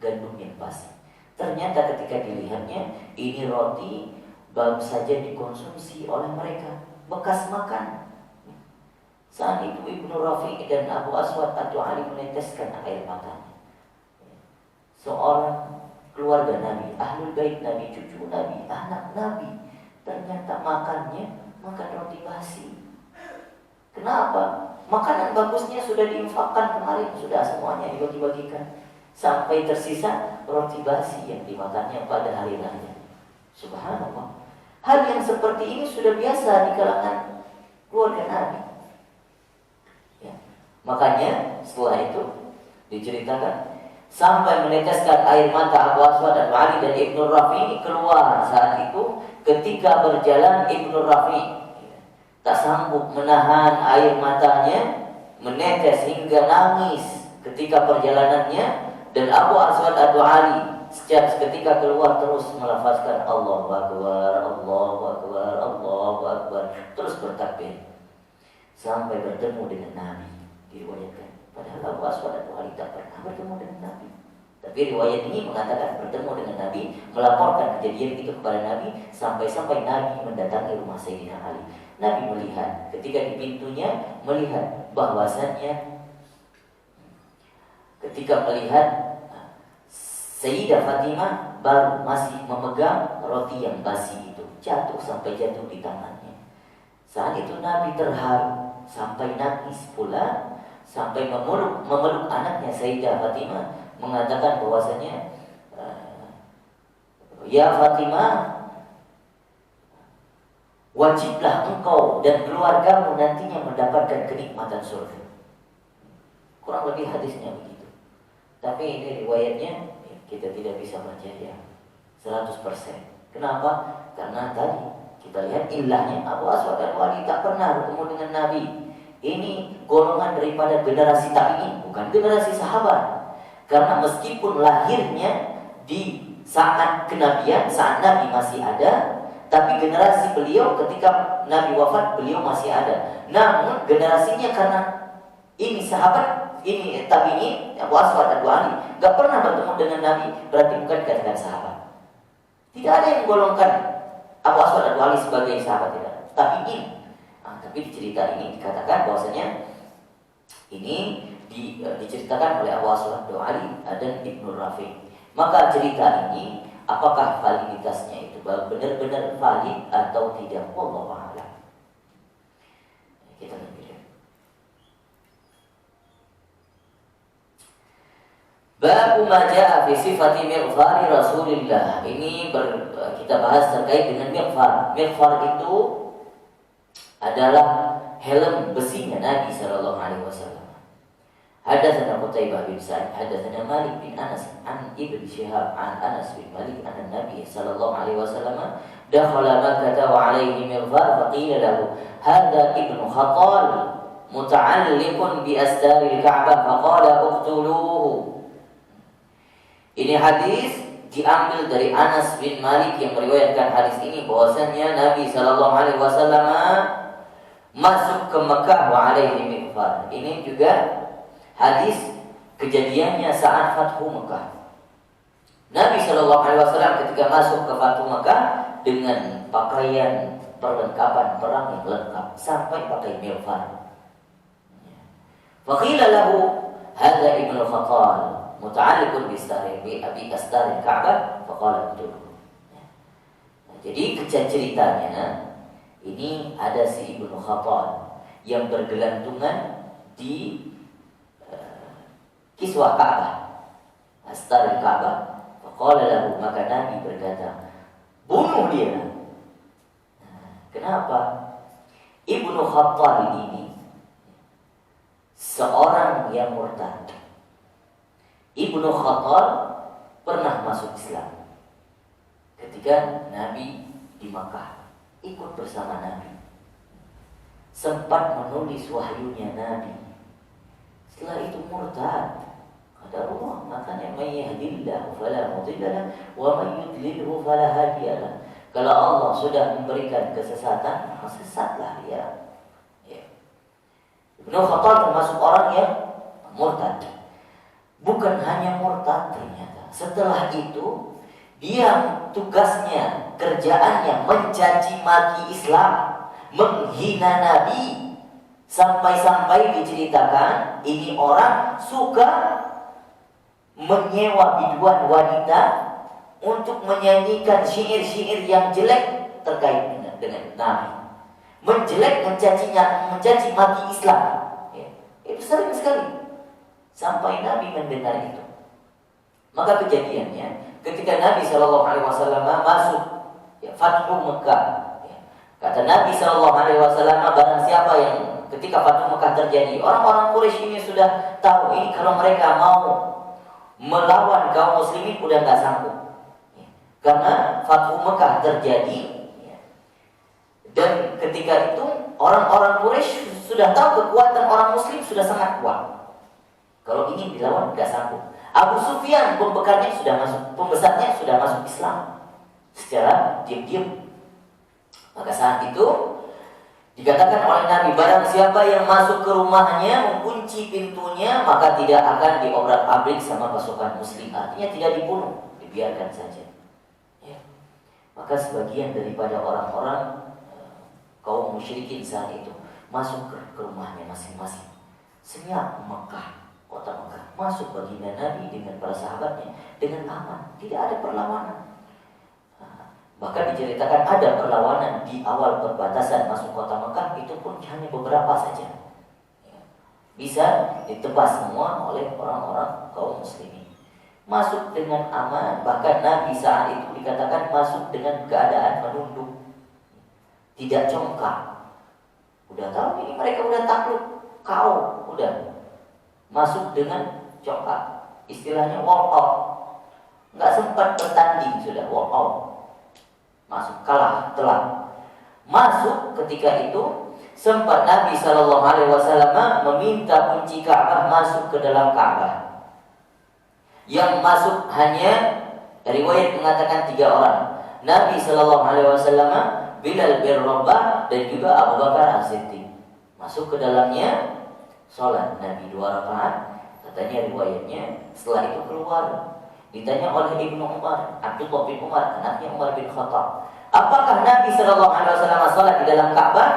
gandum yang basi. Ternyata ketika dilihatnya, ini roti baru saja dikonsumsi oleh mereka, bekas makan. Saat itu Ibnu Rafi dan Abu Aswad Ad-Du'ali meneteskan air matanya. Seorang keluarga Nabi, ahlul bait Nabi, cucu Nabi, anak Nabi, ternyata makannya makan roti basi. Kenapa? Makanan bagusnya sudah diinfakkan kemarin, sudah semuanya dibagi-bagikan, sampai tersisa roti basi yang dimakannya pada hari raya. Subhanallah. Hal yang seperti ini sudah biasa di kalangan keluarga Nabi. Makanya setelah itu diceritakan sampai meneteskan air mata Abu Aswad dan Ali dan Ibnu Rafi keluar saat itu. Ketika berjalan Ibnu Rafi tak sanggup menahan air matanya, menetes hingga nangis ketika perjalanannya. Dan Abu Aswad Ad-Du'ali setiap ketika keluar terus melafazkan Allahu Akbar, Allahu Akbar, Allahu Akbar, terus bertakbir sampai bertemu dengan Nabi. Diriwayatkan, padahal Abu Aswad Ad-Du'ali tak pernah bertemu dengan Nabi. Tapi riwayat ini mengatakan bertemu dengan Nabi, melaporkan kejadian itu kepada Nabi, sampai-sampai Nabi mendatangi rumah Sayyidina Ali. Nabi melihat, ketika di pintunya melihat bahwasannya, ketika melihat Sayyidah Fatimah baru masih memegang roti yang basi itu, jatuh sampai jatuh di tangannya. Saat itu Nabi terharu sampai nangis pula, sampai memeluk anaknya Sayyidah Fatimah, mengatakan bahwasanya, ya Fatimah, wajiblah engkau dan keluargamu nantinya mendapatkan kenikmatan surga. Kurang lebih hadisnya begitu. Tapi ini riwayatnya kita tidak bisa percaya 100%. Kenapa? Karena tadi kita lihat ilahnya Abu Aswad Al-Wali tak pernah bertemu dengan Nabi. Ini golongan daripada generasi tabi'in, bukan generasi sahabat. Karena meskipun lahirnya di saat kenabian, saat Nabi masih ada, tapi generasi beliau ketika Nabi wafat, beliau masih ada. Namun generasinya karena ini sahabat, ini tabi'in, Abu Aswad Al-Wali, gak pernah bertemu dengan Nabi, berarti bukan dikatakan sahabat. Tidak ada yang menggolongkan Abu Aswad Al-Wali sebagai sahabat, tidak. Tabi'in. Tapi di cerita ini dikatakan bahwasanya ini diceritakan oleh Abu Aswad Al-Wali dan Ibnu Rafi'. Maka cerita ini apakah validitasnya itu benar-benar valid atau tidak? Wallahu a'lam. Kita lanjut. Bab ma jaa fi sifati mighfar Rasulillah. Ini kita bahas terkait dengan mighfar. Mighfar itu adalah helm besinya Nabi sallallahu alaihi wasallam. Hadatsana Qutaibah bin Sa'id, hadatsana Malik bin Anas an Ibnu Syihab an Anas bin Malik anna Nabi sallallahu alaihi wasallam dakhala Makkah wa alaihi mighfar faqila lahu hadza Ibnu Khattal muta'alliqun bi astaril Ka'bah faqala uqtuluhu. Ini hadis diambil dari Anas bin Malik yang meriwayatkan hadis ini bahwasanya Nabi sallallahu alaihi wasallam masuk ke Mekah wa alaihi mighfar. Ini juga hadis kejadiannya saat Fathu Mekah. Nabi sallallahu alaihi wasallam ketika masuk ke Fathu Mekah dengan pakaian perlengkapan perang yang lengkap sampai pakai mighfar. Faqila lahu hadza Ibnu Khattal muta'alliqun bi abi astaril Ka'bah faqala betul. Jadi ceritanya ini ada si Ibnu Khattal yang bergelantungan di kiswah Ka'bah, astaril Ka'bah. Faqala lahu, maka Nabi berkata, bunuh dia. Kenapa? Ibnu Khattal ini seorang yang murtad. Ibnu Khattal pernah masuk Islam ketika Nabi di Makkah, ikut bersama Nabi, sempat menulis wahyunya Nabi. Setelah itu murtad. Kata Allah, makanya may yahdillahu fala mudilla wa may yudlilhu fala hadiyalah. Kalau Allah sudah memberikan kesesatan, maka sesatlah dia. Ibnu Khattal termasuk orang yang murtad. Bukan hanya murtad ternyata. Setelah itu dia tugasnya, kerjaannya mencaci maki Islam, menghina Nabi, sampai-sampai diceritakan ini orang suka menyewa biduan wanita untuk menyanyikan syair-syair yang jelek terkait dengan Nabi, mencaci maki Islam. Itu sering sekali. Sampai Nabi mendengar itu. Maka kejadiannya ketika Nabi SAW masuk Fathu Mekah, kata Nabi SAW, barang siapa yang ketika Fathu Mekah terjadi, orang-orang Quraisy ini sudah tahu ini kalau mereka mau melawan kaum muslimin udah gak sanggup. Karena Fathu Mekah terjadi, dan ketika itu orang-orang Quraisy sudah tahu kekuatan orang muslim sudah sangat kuat. Kalau ingin dilawan tidak sanggup. Abu Sufyan pembesarnya sudah masuk Islam secara diam-diam. Maka saat itu dikatakan oleh Nabi, barang siapa yang masuk ke rumahnya mengunci pintunya, maka tidak akan diobrak-abrik sama pasukan muslim. Artinya tidak dibunuh, dibiarkan saja. Maka sebagian daripada orang-orang kaum musyrikin saat itu masuk ke rumahnya masing-masing. Senyap Mekah, kota Mekah, masuk baginda Nabi dengan para sahabatnya dengan aman, tidak ada perlawanan. Bahkan diceritakan ada perlawanan di awal perbatasan masuk kota Mekah, itu pun hanya beberapa saja. Bisa ditebas semua oleh orang-orang kaum muslimin. Masuk dengan aman, bahkan Nabi saat itu dikatakan masuk dengan keadaan menunduk, tidak congkak. Udah tahu ini mereka udah takluk, kau udah masuk dengan congkak. Istilahnya walk out. Nggak sempat bertanding, sudah walk out. Masuk, kalah, telah. Masuk ketika itu sempat Nabi Shallallahu Alaihi Wasallam meminta kunci Ka'bah masuk ke dalam Ka'bah. Yang masuk hanya riwayat mengatakan 3 orang. Nabi Shallallahu Alaihi Wasallam, Bilal bin Rabah dan juga Abu Bakar As-Siddiq. Masuk ke dalamnya, sholat Nabi 2 rakaat. Katanya riwayatnya setelah itu keluar. Ditanya oleh Ibnu Umar, Abdullah bin Umar, anaknya Umar bin Khattab, apakah Nabi Shallallahu Alaihi Wasallam sholat di dalam Ka'bah?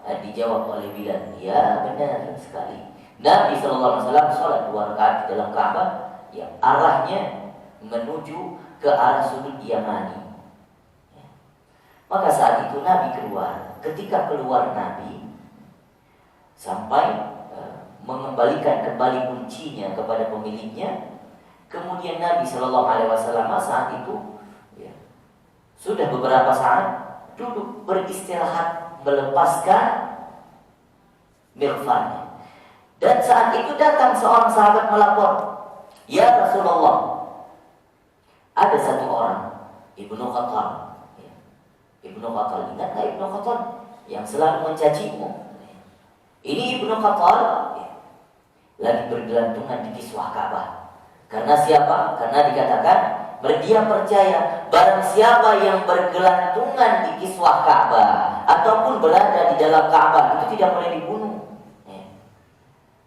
Dijawab oleh Bilal, ya benar sekali. Nabi Shallallahu Alaihi Wasallam sholat 2 rakaat di dalam Ka'bah, yang arahnya menuju ke arah sudut Yamani. Maka saat itu Nabi keluar. Ketika keluar Nabi sampai mengembalikan kembali kuncinya kepada pemiliknya. Kemudian Nabi Shallallahu Alaihi Wasallam saat itu sudah beberapa saat duduk beristirahat, melepaskan mirfannya. Dan saat itu datang seorang sahabat melapor, ya Rasulullah, ada satu orang, Ibnu Khattab. Ibnu Khattab, ingat nggak Ibnu Khattab yang selalu mencacimu? Ini Ibnu Khattab lagi bergelantungan di kiswah Ka'bah. Karena siapa? Karena dikatakan dia percaya barang siapa yang bergelantungan di kiswah Ka'bah ataupun berada di dalam Ka'bah itu tidak boleh dibunuh.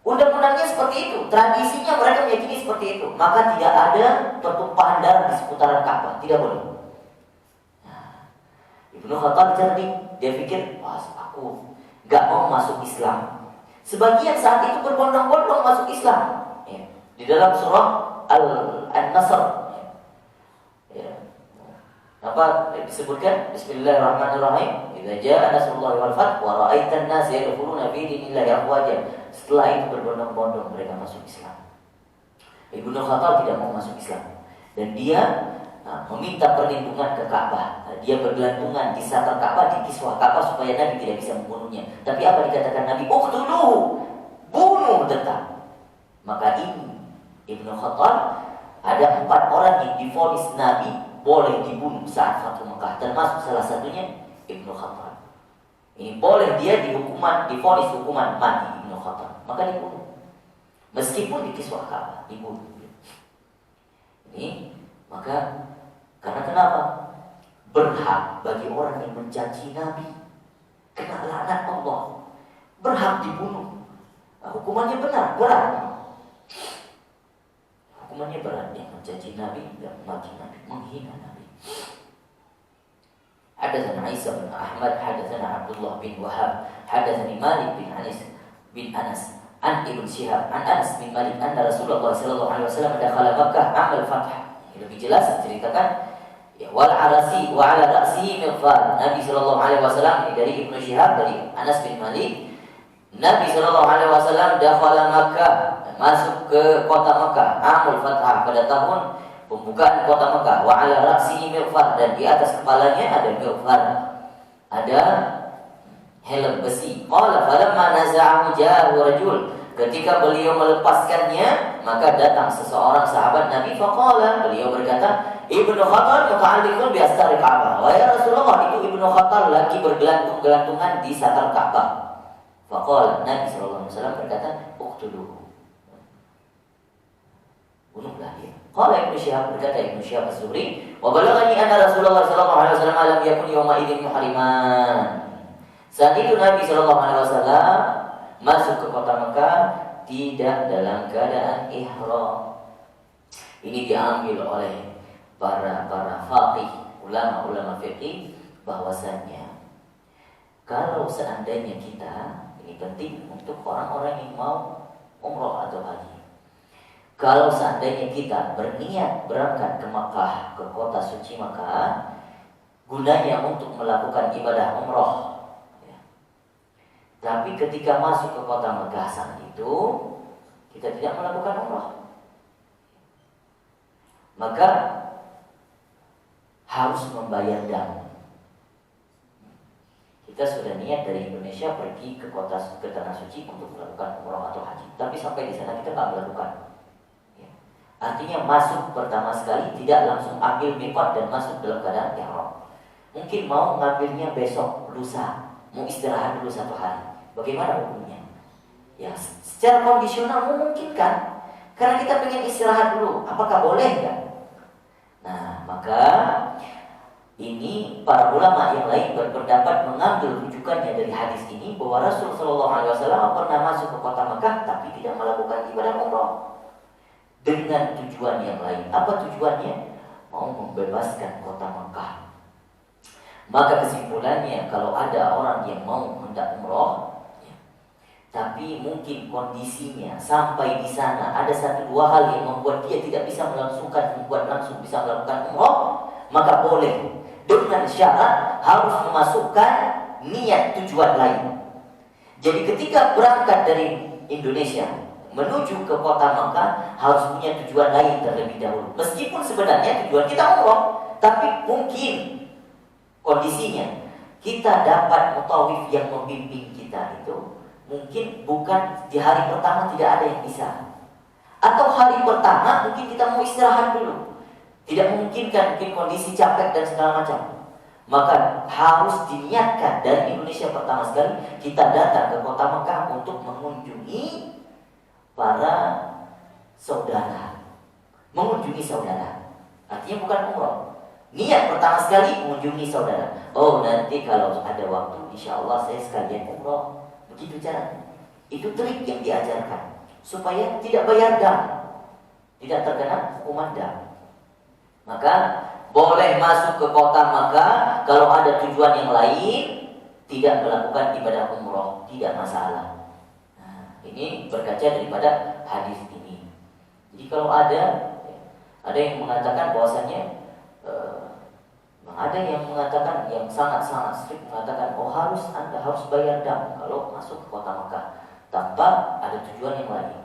Undang-undangnya seperti itu, tradisinya mereka meyakini seperti itu. Maka tidak ada pertumpahan darah di seputaran Ka'bah, tidak boleh. Ibnu Khattab cerdik, dia pikir, aku gak mau masuk Islam. Sebagian saat itu berbondong-bondong masuk Islam. Di dalam surah An-Nasr, apa disebutkan? Bismillahirrahmanirrahim. Idza jaa nasrullahi wal fath wa ra'aitan nas yadkhuluna fi dinillahi afwaja. Setelah itu berbondong-bondong mereka masuk Islam. Ibnu Khattab tidak mau masuk Islam dan dia meminta perlindungan ke Ka'bah. Dia bergelantungan di satar Ka'bah, di kiswah Ka'bah supaya Nabi tidak bisa membunuhnya. Tapi apa dikatakan Nabi? Uqtuluhu, bunuh tetap. Maka ini Ibnu Khattab, ada 4 orang yang divonis Nabi boleh dibunuh saat Fathu Mekah, termasuk salah satunya Ibnu Khattab. Ini boleh dia divonis hukuman mati Ibnu Khattab, maka dibunuh. Meskipun di kiswah Ka'bah dibunuh. Ini maka karena kenapa? Berhak bagi orang yang mencaci Nabi, kena laknat Allah, berhak dibunuh. Hukumannya berat. Hukumannya berat, yang mencaci Nabi dan memaki Nabi, menghina Nabi. Hadatsana Isa bin Ahmad, hadatsana Abdullah bin Wahab, hadatsani Malik bin Anas an Ibn Syihab an Anas bin Malik anna Rasulullah sallallahu alaihi wasallam dakhala Makkah amal fath. Lebih jelas diceritakan wal arasi wa ala ra'sihi mighfar. Nabi sallallahu alaihi wasallam, ini dari Ibnu Syihab dari Anas bin Malik, Nabi sallallahu alaihi wasallam dakhala Makkah, masuk ke kota Makkah, amul fathah, pada tahun pembukaan kota Makkah, wa ala ra'sihi mighfar, dan di atas kepalanya ada mighfar, ada helm besi. Qala falamma naza'ahu ja'ahu rajul, ketika beliau melepaskannya maka datang seseorang sahabat Nabi. Faqala, beliau berkata, Ibnu Khattab muta'alliqun bi astari Ka'bah. Wahai Rasulullah, itu Ibnu Khattab lagi bergelantungan di satar Ka'bah. Faqala, Nabi sallallahu alaihi wasallam berkata, uqtuluhu, bunuhlah dia. Qala Ibnu Syihab, berkata Ibnu Syihab Az-Zuhri, wa balaghani anna Rasulullah sallallahu alaihi wasallam lam yakun yawma idzin muhriman. Saat itu Nabi sallallahu alaihi wasallam masuk ke kota Mekah tidak dalam keadaan ihram. Ini diambil oleh para faqih, ulama-ulama fikih, bahwasannya kalau seandainya kita, ini penting untuk orang-orang yang mau umroh atau haji, kalau seandainya kita berniat berangkat ke Makkah, ke kota suci Makkah, gunanya untuk melakukan ibadah umroh. Ya. Tapi ketika masuk ke kota Mekah saat itu, kita tidak melakukan umroh. Maka harus membayar dam. Kita sudah niat dari Indonesia pergi ke tanah suci untuk melakukan umroh atau haji, tapi sampai di sana kita nggak melakukan. Ya. Artinya masuk pertama sekali tidak langsung ambil mikot dan masuk dalam keadaan ihram. Mungkin mau ngambilnya besok, lusa, mau istirahat dulu 1 hari. Bagaimana hukumnya? Ya, secara kondisional memungkinkan, karena kita pengen istirahat dulu. Apakah boleh nggak? Nah, maka ini para ulama yang lain berpendapat mengambil rujukannya dari hadis ini bahwa Rasul Shallallahu Alaihi Wasallam pernah masuk ke kota Mekah tapi tidak melakukan ibadah umroh dengan tujuan yang lain. Apa tujuannya? Mau membebaskan kota Mekah. Maka kesimpulannya, kalau ada orang yang mau hendak umroh, ya, tapi mungkin kondisinya sampai di sana ada 1-2 hal yang membuat dia tidak bisa membuat langsung bisa melakukan umroh, maka boleh. Dengan syarat harus memasukkan niat tujuan lain. Jadi ketika berangkat dari Indonesia menuju ke kota Makkah harus punya tujuan lain terlebih dahulu. Meskipun sebenarnya tujuan kita umroh, tapi mungkin kondisinya kita dapat mutawif yang membimbing kita itu mungkin bukan di hari pertama, tidak ada yang bisa. Atau hari pertama mungkin kita mau istirahat dulu, tidak memungkinkan, mungkin kondisi capek dan segala macam. Maka harus diniatkan dari Indonesia pertama sekali kita datang ke kota Mekah untuk mengunjungi para saudara. Mengunjungi saudara, artinya bukan umroh. Niat pertama sekali mengunjungi saudara. Oh, nanti kalau ada waktu insya Allah saya sekalian umroh. Begitu caranya. Itu trik yang diajarkan supaya tidak bayar dam, tidak terkena hukuman dam. Maka boleh masuk ke kota Makkah kalau ada tujuan yang lain, tidak melakukan ibadah umroh, tidak masalah. Nah, ini berkaca daripada hadis ini. Jadi kalau ada yang mengatakan bahwasanya ada yang mengatakan, yang sangat-sangat strict mengatakan, oh Anda harus bayar dam kalau masuk ke kota Makkah tanpa ada tujuan yang lain.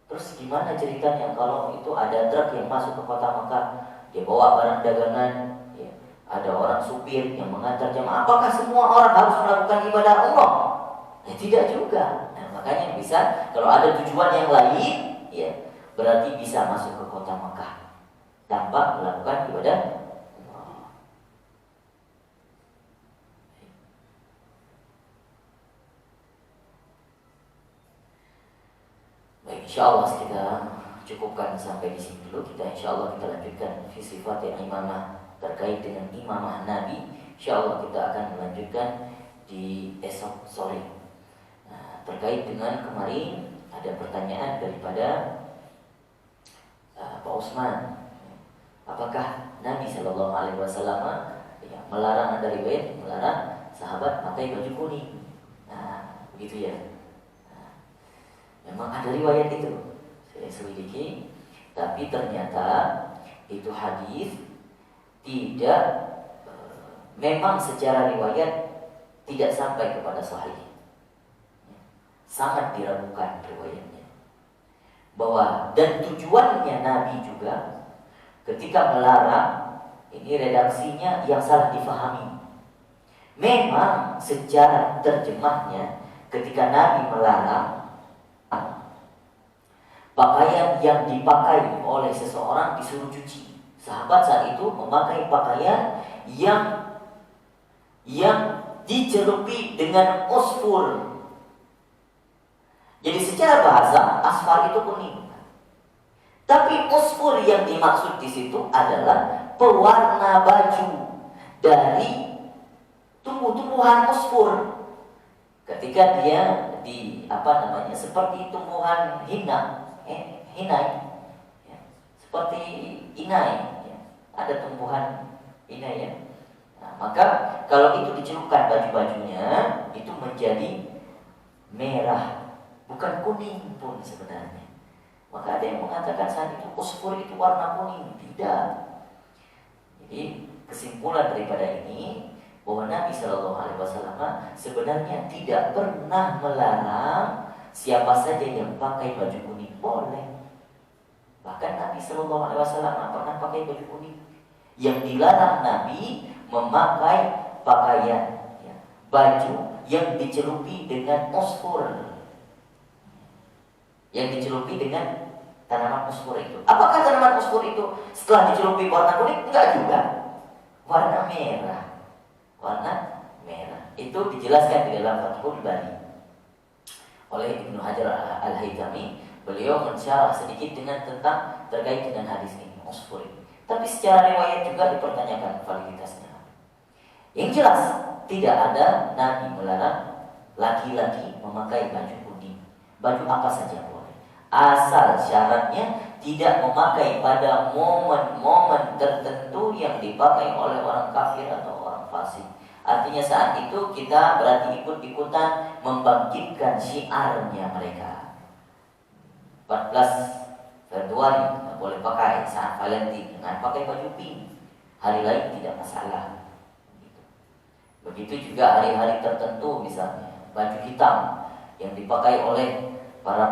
Terus gimana ceritanya kalau itu ada truk yang masuk ke kota Makkah, dia bawa barang dagangan, ya, ada orang supir yang mengantar jemaah, apakah semua orang harus melakukan ibadah umroh? Ya, tidak juga. Nah, makanya bisa kalau ada tujuan yang lain, ya berarti bisa masuk ke kota Makkah tanpa melakukan ibadah umroh. Baik, insyaallah kita cukupkan sampai di sini dulu. Insyaallah kita lanjutkan fi sifatil imamah terkait dengan imamah Nabi. Insyaallah kita akan melanjutkan di esok sore. Nah, terkait dengan kemarin ada pertanyaan daripada Pak Usman. Apakah Nabi Shallallahu Alaihi Wasallam melarang, ada riwayat melarang sahabat pakai baju kuning? Nah, begitu ya. Nah, memang ada riwayat itu, saya selidiki, tapi ternyata itu hadis tidak, memang secara riwayat tidak sampai kepada sahih. Sangat diragukan riwayatnya. Bahwa dan tujuannya Nabi juga ketika melarang, ini redaksinya yang salah difahami. Memang secara terjemahnya ketika Nabi melarang pakaian yang dipakai oleh seseorang disuruh cuci. Sahabat saat itu memakai pakaian yang dicelupi dengan osfur. Jadi secara bahasa asfar itu kuning. Tapi osfur yang dimaksud di situ adalah pewarna baju dari tumbuh-tumbuhan osfur. Ketika dia seperti tumbuhan hinai, ya, seperti inai, ya, ada tumbuhan inai ya. Nah, maka kalau itu dicelupkan baju-bajunya itu menjadi merah, bukan kuning pun sebenarnya. Maka ada yang mengatakan saat itu osfur itu warna kuning. Tidak. Jadi kesimpulan daripada ini bahwa Nabi Shallallahu Alaihi Wasallam sebenarnya tidak pernah melarang siapa saja yang pakai baju kuning boleh. Bahkan Nabi Shallallahu Alaihi Wasallam pernah pakai baju kuning. Yang dilarang Nabi memakai pakaian baju yang dicelupi dengan fosfor, yang dicelupi dengan tanaman fosfor itu. Apakah tanaman fosfor itu setelah dicelupi warna kuning? Enggak juga. Warna merah. Warna merah. Itu dijelaskan di dalam Fathul Bari oleh Ibnu Hajar Al-Haytami. Beliau mensyarah sedikit dengan tentang terkait dengan hadis ini, fosfor ini. Tapi secara riwayat juga dipertanyakan validitasnya. Yang jelas tidak ada Nabi melarang laki-laki memakai baju kuning. Baju apa saja boleh. Asal syaratnya tidak memakai pada momen-momen tertentu yang dipakai oleh orang kafir atau orang fasik. Artinya saat itu kita berarti ikut-ikutan membangkitkan syiarnya mereka. 14 Februari tidak boleh pakai saat Valentine dengan pakai baju pink. Hari lain tidak masalah. Begitu juga hari-hari tertentu, misalnya baju hitam yang dipakai oleh para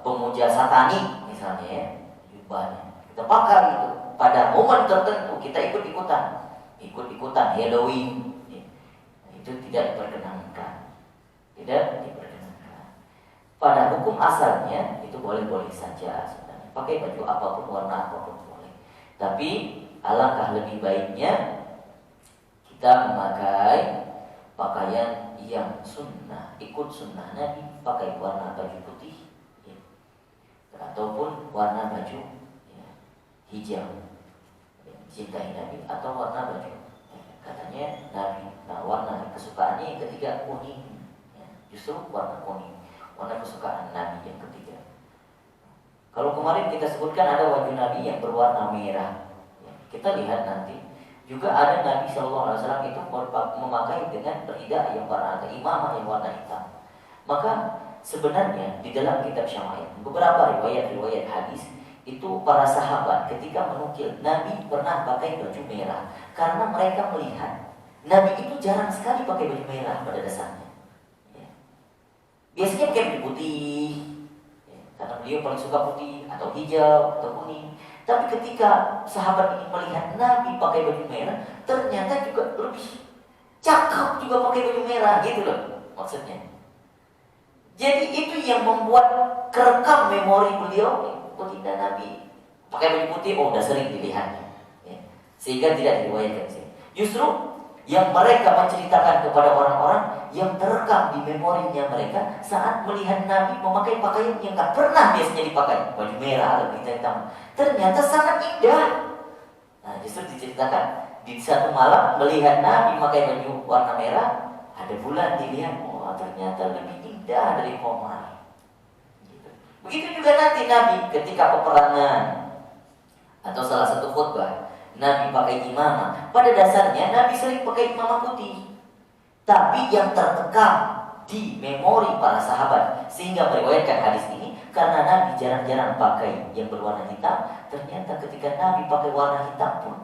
pemuja satanik misalnya ya, jubahnya kita pakai itu pada momen tertentu, kita ikut-ikutan Halloween ya. Itu tidak diperkenankan, pada hukum asalnya itu boleh-boleh saja sebenarnya, pakai baju apapun, warna apapun boleh. Tapi alangkah lebih baiknya kita memakai pakaian yang sunnah, ikut sunnah Nabi, pakai warna baju putih ya, ataupun warna baju ya, hijau ya, cintai Nabi, atau warna baju ya, katanya Nabi, nah warna kesukaannya yang ketiga kuning ya, justru warna kuning, warna kesukaan Nabi yang ketiga. Kalau kemarin kita sebutkan ada baju Nabi yang berwarna merah ya, kita lihat nanti juga ada Nabi Shallallahu Alaihi Wasallam itu memakai dengan ridha yang warna imamah yang warna hitam. Maka sebenarnya di dalam kitab Syama'il beberapa riwayat hadis itu para sahabat ketika menukil Nabi pernah pakai baju merah karena mereka melihat Nabi itu jarang sekali pakai baju merah pada dasarnya. Ya. Biasanya pakai baju putih ya, karena beliau paling suka putih atau hijau atau kuning. Tapi ketika sahabat ini melihat Nabi pakai baju merah, ternyata juga lebih cakep juga pakai baju merah, gitu loh maksudnya. Jadi itu yang membuat kerekam memori beliau, baginda Nabi pakai baju putih, oh udah sering dilihatnya, ya. Sehingga tidak diriwayatkan sih. Justru yang mereka menceritakan kepada orang-orang yang terekam di memorinya mereka saat melihat Nabi memakai pakaian yang tak pernah biasanya dipakai, baju merah atau hitam, ternyata sangat indah. Nah, justru diceritakan di satu malam melihat Nabi memakai baju warna merah, ada bulan dilihat, oh ternyata lebih indah dari Qamar. Gitu. Begitu juga nanti Nabi ketika peperangan atau salah satu khutbah Nabi pakai imamah. Pada dasarnya Nabi sering pakai imamah putih, tapi yang tertekam di memori para sahabat sehingga meriwayatkan hadis ini karena Nabi jarang-jarang pakai yang berwarna hitam. Ternyata ketika Nabi pakai warna hitam pun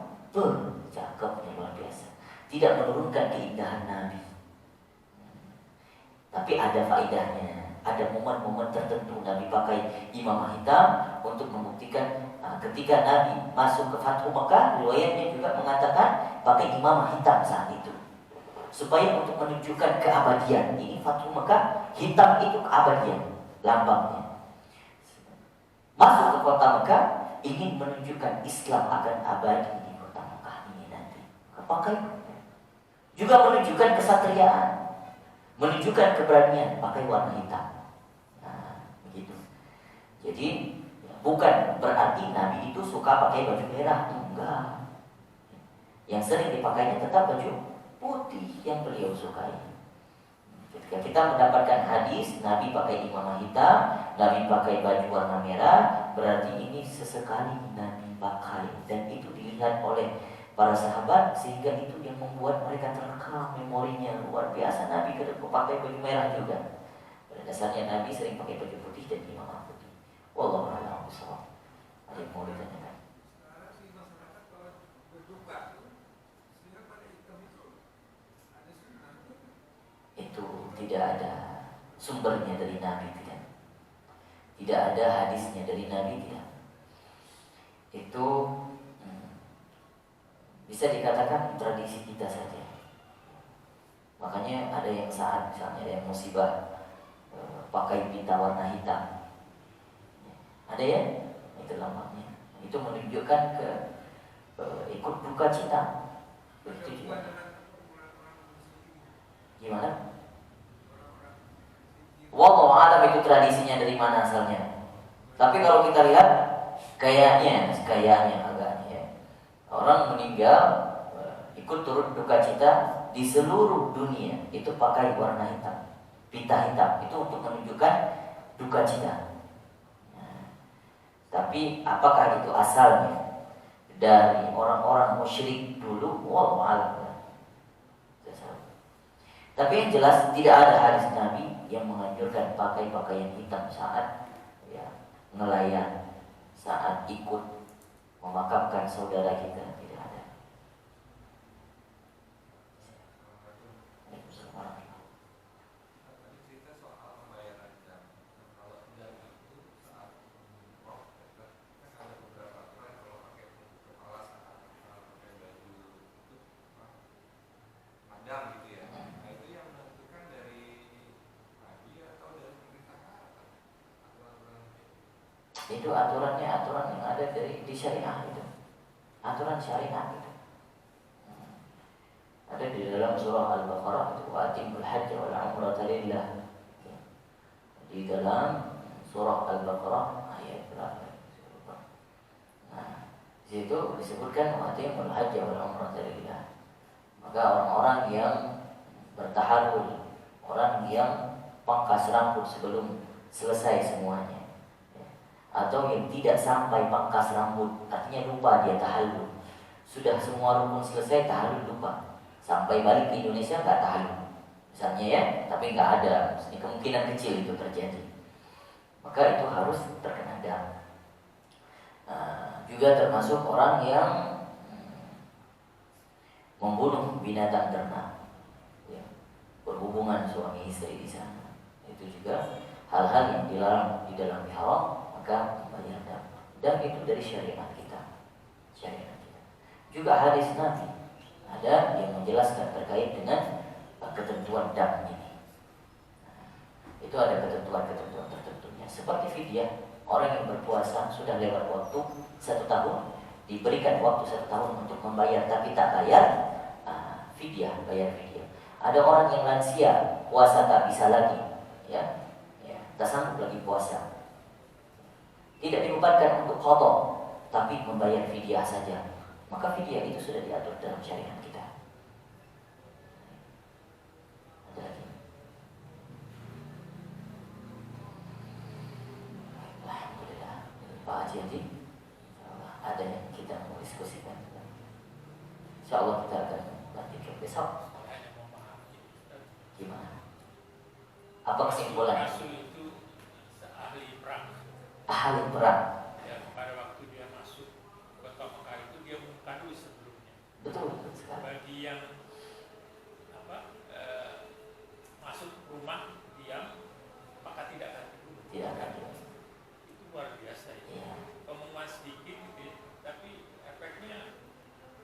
cakepnya luar biasa, tidak menurunkan keindahan Nabi. Tapi ada faedahnya, ada momen-momen tertentu Nabi pakai imamah hitam untuk membuktikan. Ketika Nabi masuk ke Fathu Mekah, riwayatnya juga mengatakan pakai imamah hitam saat itu, supaya untuk menunjukkan keabadian. Ini Fathu Mekah, hitam itu keabadian, lambangnya. Masuk ke kota Mekah, ingin menunjukkan Islam akan abadi di kota Mekah ini nanti. Pakai juga menunjukkan kesatriaan, menunjukkan keberanian, pakai warna hitam. Nah, begitu. Jadi bukan berarti Nabi itu suka pakai baju merah, enggak. Yang sering dipakainya tetap baju putih yang beliau sukai. Ketika kita mendapatkan hadis Nabi pakai imamah hitam, Nabi pakai baju warna merah, berarti ini sesekali Nabi pakai, dan itu dilihat oleh para sahabat sehingga itu yang membuat mereka terekam memorinya luar biasa. Nabi pakai baju merah juga. Pada dasarnya Nabi sering pakai baju putih dan imamah putih. Wallahu a'lam bishawab. Ada yang mau ditanyakan? Itu tidak ada sumbernya dari Nabi, tidak ada hadisnya dari Nabi, tidak. Itu bisa dikatakan tradisi kita saja. Makanya ada yang saat misalnya ada yang musibah pakai pita warna hitam, ada ya, itu lamanya. Itu menunjukkan ke ikut duka cita. Itu juga. Gimana? Wallahu a'lam itu tradisinya dari mana asalnya. Tapi kalau kita lihat kayaknya agaknya ya, orang meninggal ikut turut duka cita di seluruh dunia itu pakai warna hitam, pita hitam, itu untuk menunjukkan duka cita. Tapi apakah itu asalnya dari orang-orang musyrik dulu? Wallahu a'lam. Tapi yang jelas tidak ada hadis Nabi yang menganjurkan pakai pakaian hitam saat nelayan, saat ikut memakamkan saudara kita, tidak ada. Itu aturan yang ada di syariah itu, aturan syariah itu. Ada di dalam surah Al-Baqarah itu wa'atimul hajj wal umrata lillah. Di dalam surah Al-Baqarah ayat berapa? Nah, di situ disebutkan wa'atimul hajj wal umrata lillah. Maka orang-orang yang bertahalul, orang yang pangkas rambut sebelum selesai semuanya, atau yang tidak sampai pangkas rambut, artinya lupa dia tahallul, sudah semua rukun selesai tahallul lupa, sampai balik ke Indonesia nggak tahallul misalnya ya, tapi nggak ada, kemungkinan kecil itu terjadi, maka itu harus terkena dam. Juga termasuk orang yang membunuh binatang ternak, ya, berhubungan suami istri di sana, itu juga hal-hal yang dilarang di dalam ihram, maka membayar dam. Dan itu dari syariat kita. Juga hadis Nabi ada yang menjelaskan terkait dengan ketentuan dam ini. Itu ada ketentuan tertentunya. Seperti fidyah, orang yang berpuasa sudah lewat waktu 1 tahun, diberikan waktu 1 tahun untuk membayar tapi tak bayar, fidyah, bayar fidyah. Ada orang yang lansia, puasa tak bisa lagi, ya, tak sanggup lagi puasa, tidak dibebankan untuk qadha, tapi membayar fidyah saja. Maka fidyah itu sudah diatur dalam syariat kita. Ada lagi? Alhamdulillah. Pak Haji, ada yang kita mau diskusikan. InsyaAllah kita akan lanjutkan besok. Gimana? Apa kesimpulannya? Ahli perang. Ya, pada waktu dia masuk ke kota Mekah itu dia mengkandui sebelumnya. Betul sekali. Bagi yang masuk rumah diam, maka tidak akan dibunuh. Tidak akan dibunuh. Itu luar biasa ya. Iya. Pengumuman sedikit gitu ya, tapi efeknya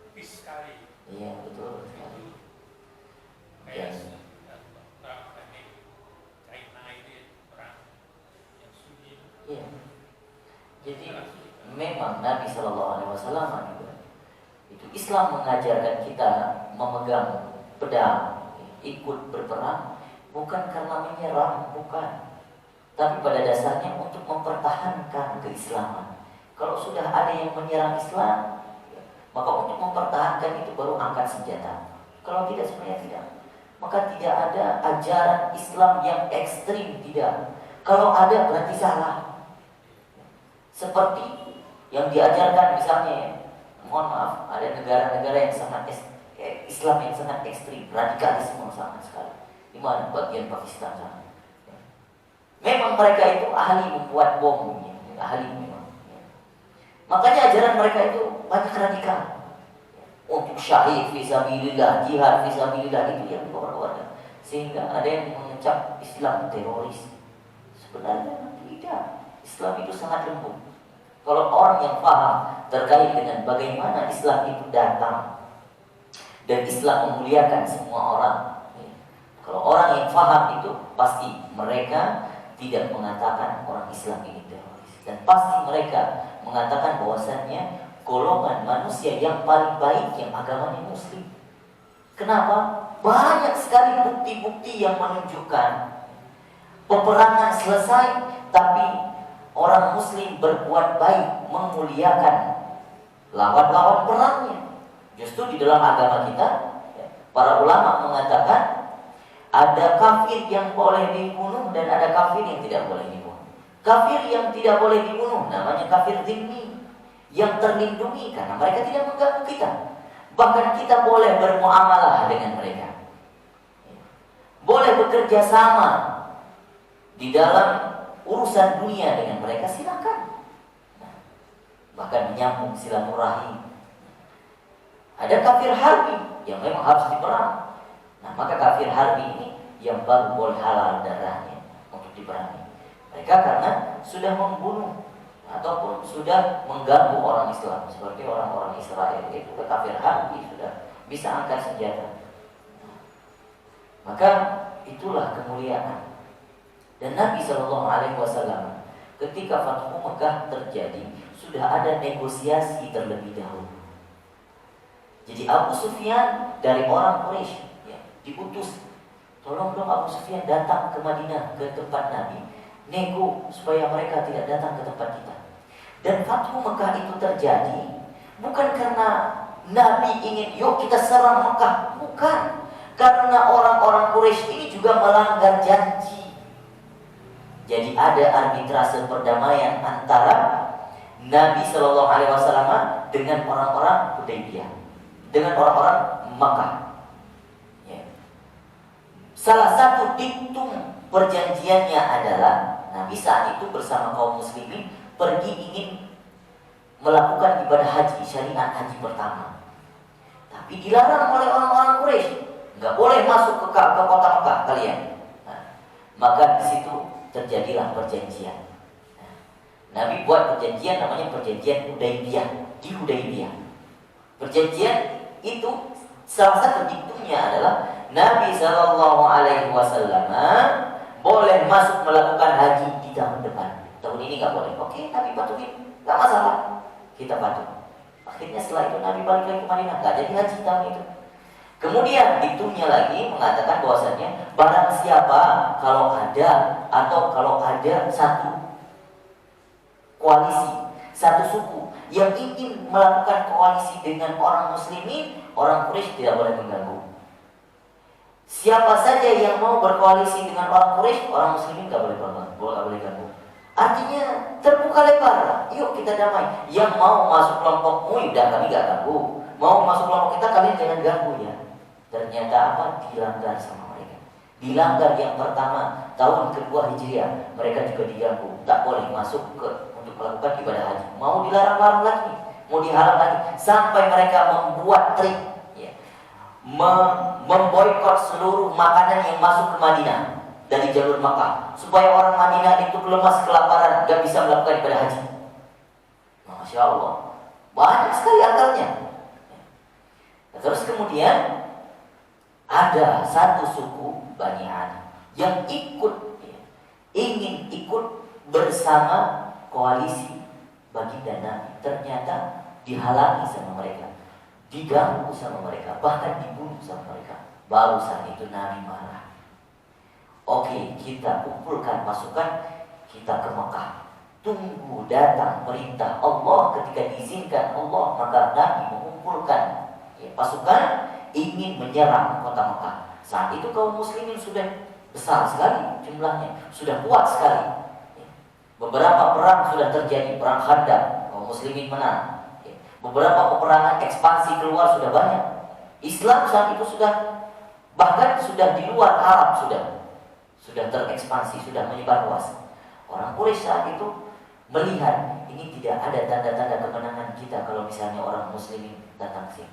tipis sekali. Iya, betul sekali. Kayak perang China ini perang yang sunyi. Iya. Jadi memang Nabi SAW itu Islam mengajarkan kita memegang pedang, ikut berperang bukan karena menyerang, bukan, tapi pada dasarnya untuk mempertahankan keislaman. Kalau sudah ada yang menyerang Islam, maka untuk mempertahankan itu baru angkat senjata. Kalau tidak, sebenarnya tidak. Maka tidak ada ajaran Islam yang ekstrim, tidak. Kalau ada berarti salah. Seperti yang diajarkan misalnya, mohon maaf, ada negara-negara yang sangat Islam yang sangat ekstrim, radikalisme sangat sekali. Di mana? Bagian Pakistan sana. Memang mereka itu ahli membuat bom, ahli memang. Makanya ajaran mereka itu banyak radikal. untuk syahid fisabilillah, jihad fisabilillah, itu yang dikeluarkan. Sehingga ada yang mengecap Islam teroris. Sebenarnya tidak. Islam itu sangat lembut. Kalau orang yang paham terkait dengan bagaimana Islam itu datang dan Islam memuliakan semua orang, kalau orang yang paham itu, pasti mereka tidak mengatakan orang Islam ini teroris, dan pasti mereka mengatakan bahwasannya golongan manusia yang paling baik yang agamanya Muslim. Kenapa? Banyak sekali bukti-bukti yang menunjukkan peperangan selesai, tapi orang Muslim berbuat baik, memuliakan lawan-lawan perangnya. Justru di dalam agama kita, para ulama mengatakan ada kafir yang boleh dibunuh dan ada kafir yang tidak boleh dibunuh. Kafir yang tidak boleh dibunuh namanya kafir zimmi, yang terlindungi karena mereka tidak mengganggu kita. Bahkan kita boleh bermuamalah dengan mereka, boleh bekerja sama di dalam urusan dunia dengan mereka, silakan. Bahkan menyambung silaturahim. Ada kafir harbi yang memang harus diperang. Nah, maka kafir harbi ini yang baru boleh halal darahnya untuk diperangi. Mereka karena sudah membunuh ataupun sudah mengganggu orang Islam, seperti orang-orang Israel, itu kafir harbi, sudah bisa angkat senjata. Maka itulah kemuliaan. Dan Nabi Shallallahu Alaihi Wasallam ketika Fathu Mekah terjadi sudah ada negosiasi terlebih dahulu. Jadi Abu Sufyan dari orang Quraisy diutus, tolong dong Abu Sufyan datang ke Madinah, ke tempat Nabi, nego supaya mereka tidak datang ke tempat kita. Dan Fathu Mekah itu terjadi bukan karena Nabi ingin yuk kita serang Mekah, bukan. Karena orang-orang Quraisy ini juga melanggar janji. Jadi ada arbitrase perdamaian antara Nabi Shallallahu Alaihi Wasallam dengan orang-orang Hudaybiyah, dengan orang-orang Makkah. Salah satu diktum perjanjiannya adalah Nabi saat itu bersama kaum muslimin pergi ingin melakukan ibadah haji, syariat haji pertama. Tapi dilarang oleh orang-orang Quraisy, nggak boleh masuk ke kota Mekah kalian. Nah, maka di situ terjadilah perjanjian. Nah, Nabi buat perjanjian namanya perjanjian Hudaybiyah, di Hudaybiyah. Perjanjian itu salah satu diktumnya adalah Nabi Shallallahu Alaihi Wasallam boleh masuk melakukan haji di tahun depan. Tahun ini nggak boleh. Oke, Nabi patuhin, nggak masalah. Kita patuh. Akhirnya setelah itu Nabi balik lagi ke Madinah, nggak jadi haji tahun itu. Kemudian diktumnya lagi mengatakan bahwasannya barang siapa kalau ada satu koalisi, satu suku yang ingin melakukan koalisi dengan orang muslimin, orang Quraisy tidak boleh mengganggu. Siapa saja yang mau berkoalisi dengan orang Quraisy, orang muslimin gak boleh ganggu. Artinya terbuka lebar, yuk kita damai. Yang mau masuk kelompokmu, udah kami gak ganggu. Mau masuk kelompok kita, kalian jangan ganggu ya. Ternyata apa? Dilanggar sama mereka. Dilanggar yang pertama, tahun kedua Hijriah, mereka juga diganggu. Tak boleh masuk untuk melakukan ibadah haji. Mau dilarang-larang lagi, mau dihalang lagi, sampai mereka membuat trik, memboikot seluruh makanan yang masuk ke Madinah dari jalur Makkah, supaya orang Madinah itu lemas kelaparan, gak bisa melakukan ibadah haji. Masya Allah, banyak sekali akalnya. Terus kemudian ada satu suku Bani Adi yang ingin ikut bersama koalisi baginda Nabi. Ternyata dihalangi sama mereka, diganggu sama mereka, bahkan dibunuh sama mereka. Baru saat itu Nabi marah. Oke, kita kumpulkan pasukan, kita ke Mekah. Tunggu datang perintah Allah. Ketika diizinkan Allah, maka Nabi mengumpulkan pasukan ingin menyerang kota Mekah. Saat itu kaum muslimin sudah besar sekali jumlahnya, sudah kuat sekali. Beberapa perang sudah terjadi, perang Khandaq, kaum muslimin menang. Beberapa peperangan ekspansi keluar sudah banyak. Islam saat itu bahkan sudah di luar Arab, sudah terekspansi, sudah menyebar luas. Orang Quraisy saat itu melihat ini tidak ada tanda-tanda kemenangan kita kalau misalnya orang muslimin datang sini.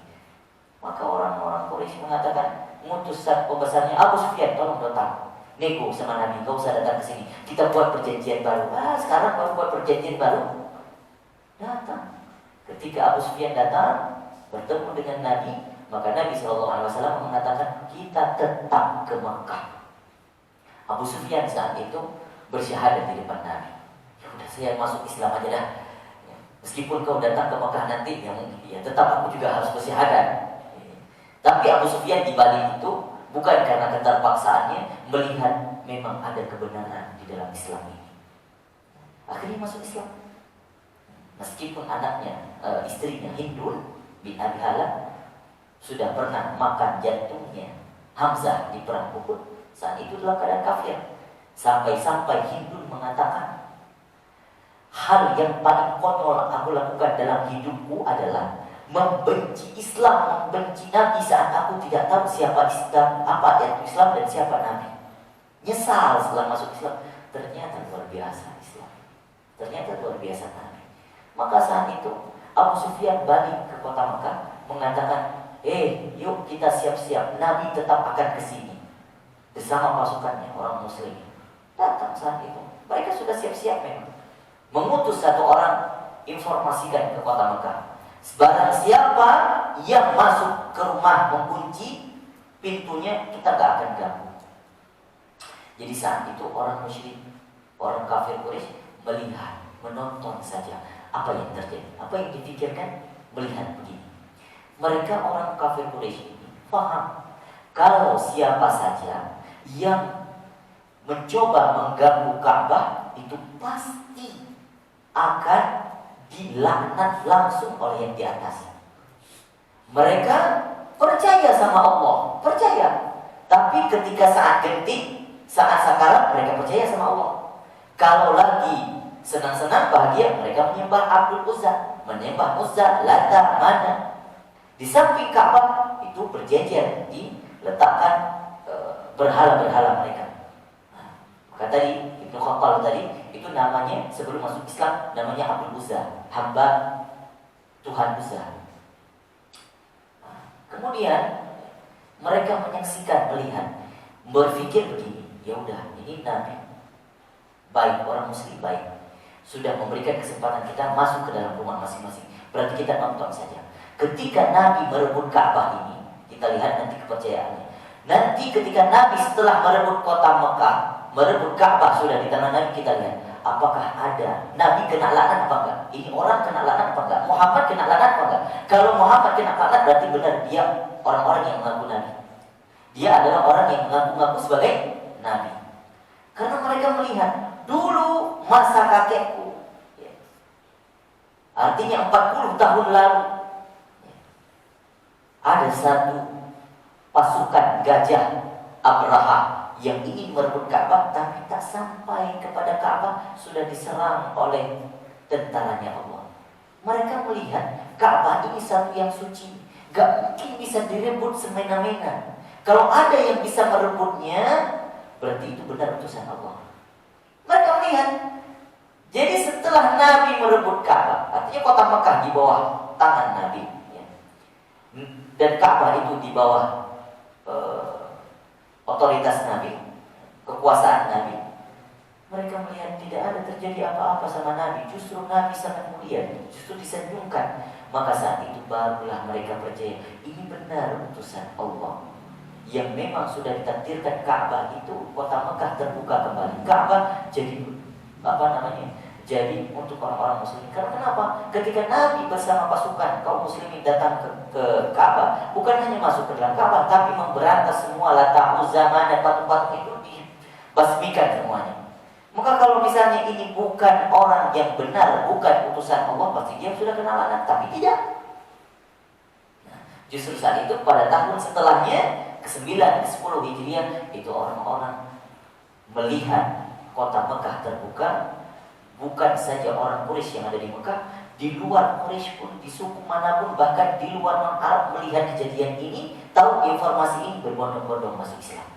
Maka orang-orang Quraisy mengatakan, mengutus pembesarnya Abu Sufyan, tolong datang nego sama Nabi, kau usah datang ke sini, kita buat perjanjian baru. Sekarang baru buat perjanjian baru. Datang. Ketika Abu Sufyan datang bertemu dengan Nabi, maka Nabi SAW mengatakan, kita tetap ke Mekah. Abu Sufyan saat itu bersyahadat di depan Nabi. Ya udah, saya masuk Islam aja dah. Ya, meskipun kau datang ke Mekah nanti, ya tetap aku juga harus bersyahadat. Tapi Abu Sufyan di balik itu bukan karena keterpaksaannya, melihat memang ada kebenaran di dalam Islam ini. Akhirnya masuk Islam. Meskipun anaknya, istrinya Hindun bin Abi Hala sudah pernah makan jantungnya Hamzah di perang Uhud, saat itu dalam keadaan kafir. Sampai-sampai Hindun mengatakan, hal yang paling konyol aku lakukan dalam hidupku adalah membenci Islam, membenci Nabi saat aku tidak tahu siapa Islam, apa itu Islam dan siapa Nabi. Nyesal setelah masuk Islam. Ternyata luar biasa Islam, ternyata luar biasa Nabi. Maka saat itu Abu Sufyan balik ke kota Mekah mengatakan, yuk kita siap-siap, Nabi tetap akan ke sini bersama pasukannya, orang Muslim. Datang saat itu, mereka sudah siap-siap memang. Mengutus satu orang informasikan ke kota Mekah, barang siapa yang masuk ke rumah mengunci pintunya, kita gak akan ganggu. Jadi saat itu orang musyrik, orang kafir Quraisy melihat, menonton saja apa yang terjadi. Apa yang dipikirkan? Melihat begini. Mereka orang kafir Quraisy ini paham kalau siapa saja yang mencoba mengganggu Ka'bah itu pasti akan dilaknat langsung oleh yang di atas. Mereka percaya sama Allah, percaya. Tapi ketika saat genting, saat sakarat, mereka percaya sama Allah. Kalau lagi senang-senang, bahagia, mereka menyembah Abdul Uzza, menyembah Uzza, Lata, Mana. Di samping Ka'bah itu berjejer diletakkan berhala-berhala mereka. Maka tadi Ibnu Khattab tadi itu namanya sebelum masuk Islam namanya Abdul Uzza, hamba Tuhan Uzza. Kemudian mereka menyaksikan, melihat, berpikir begini, ya udah, ini Nabi baik, orang Muslim baik, sudah memberikan kesempatan kita masuk ke dalam rumah masing-masing. Berarti kita nonton saja. Ketika Nabi merebut Ka'bah ini, kita lihat nanti kepercayaannya. Nanti ketika Nabi setelah merebut kota Mekah, merebut Ka'bah sudah di tangan Nabi, kita lihat apakah ada Nabi kena laknat apa enggak? Ini orang kena laknat apa enggak? Muhammad kena laknat apa enggak? Kalau Muhammad kena laknat berarti benar dia orang-orang yang mengaku Nabi. Dia adalah orang yang mengaku-ngaku sebagai Nabi. Karena mereka melihat dulu masa kakekku, artinya 40 tahun lalu, ada satu pasukan gajah Abraha yang ingin merebut Ka'bah, tapi tak sampai kepada Ka'bah, sudah diserang oleh tentaranya Allah. Mereka melihat Ka'bah ini satu yang suci, gak mungkin bisa direbut semena-mena. Kalau ada yang bisa merebutnya, berarti itu benar utusan Allah. Mereka melihat. Jadi setelah Nabi merebut Ka'bah, artinya kota Mekah di bawah tangan Nabi, dan Ka'bah itu di bawah otoritas Nabi, kekuasaan Nabi. Mereka melihat tidak ada terjadi apa-apa sama Nabi. Justru Nabi sangat mulia, justru disanjungkan. Maka saat itu barulah mereka percaya ini benar utusan Allah, yang memang sudah ditakdirkan Ka'bah itu, kota Mekah terbuka kembali. Ka'bah jadi jadi untuk orang-orang muslim. Karena kenapa? Ketika Nabi bersama pasukan kaum muslimin datang ke Ka'bah, bukan hanya masuk ke dalam Ka'bah, tapi memberantas semua Lata, Uzza, dan patung-patung itu dibasmikan semuanya. Maka kalau misalnya ini bukan orang yang benar, bukan utusan Allah, pasti dia sudah kena laknat. Tapi tidak. Nah, justru saat itu pada tahun setelahnya, ke-9, ke-10 Hijriah, itu orang-orang melihat kota Mekah terbuka. Bukan saja orang Quraisy yang ada di Mekah, di luar Quraisy pun, di suku manapun, bahkan di luar non-Arab melihat kejadian ini, tahu informasi ini, berbondong-bondong masuk Islam.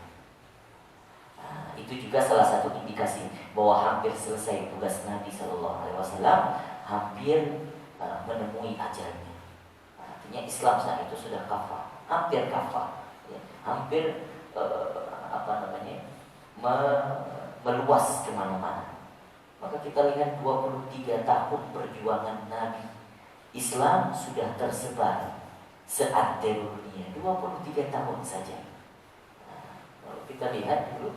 Nah, itu juga salah satu indikasi bahwa hampir selesai tugas Nabi SAW, hampir menemui ajalnya. Artinya Islam saat itu sudah kafah. hampir kafah, ya, hampir meluas kemana-mana. Maka kita lihat 23 tahun perjuangan Nabi, Islam sudah tersebar seantero dunia 23 tahun saja. Nah, kalau kita lihat dulu,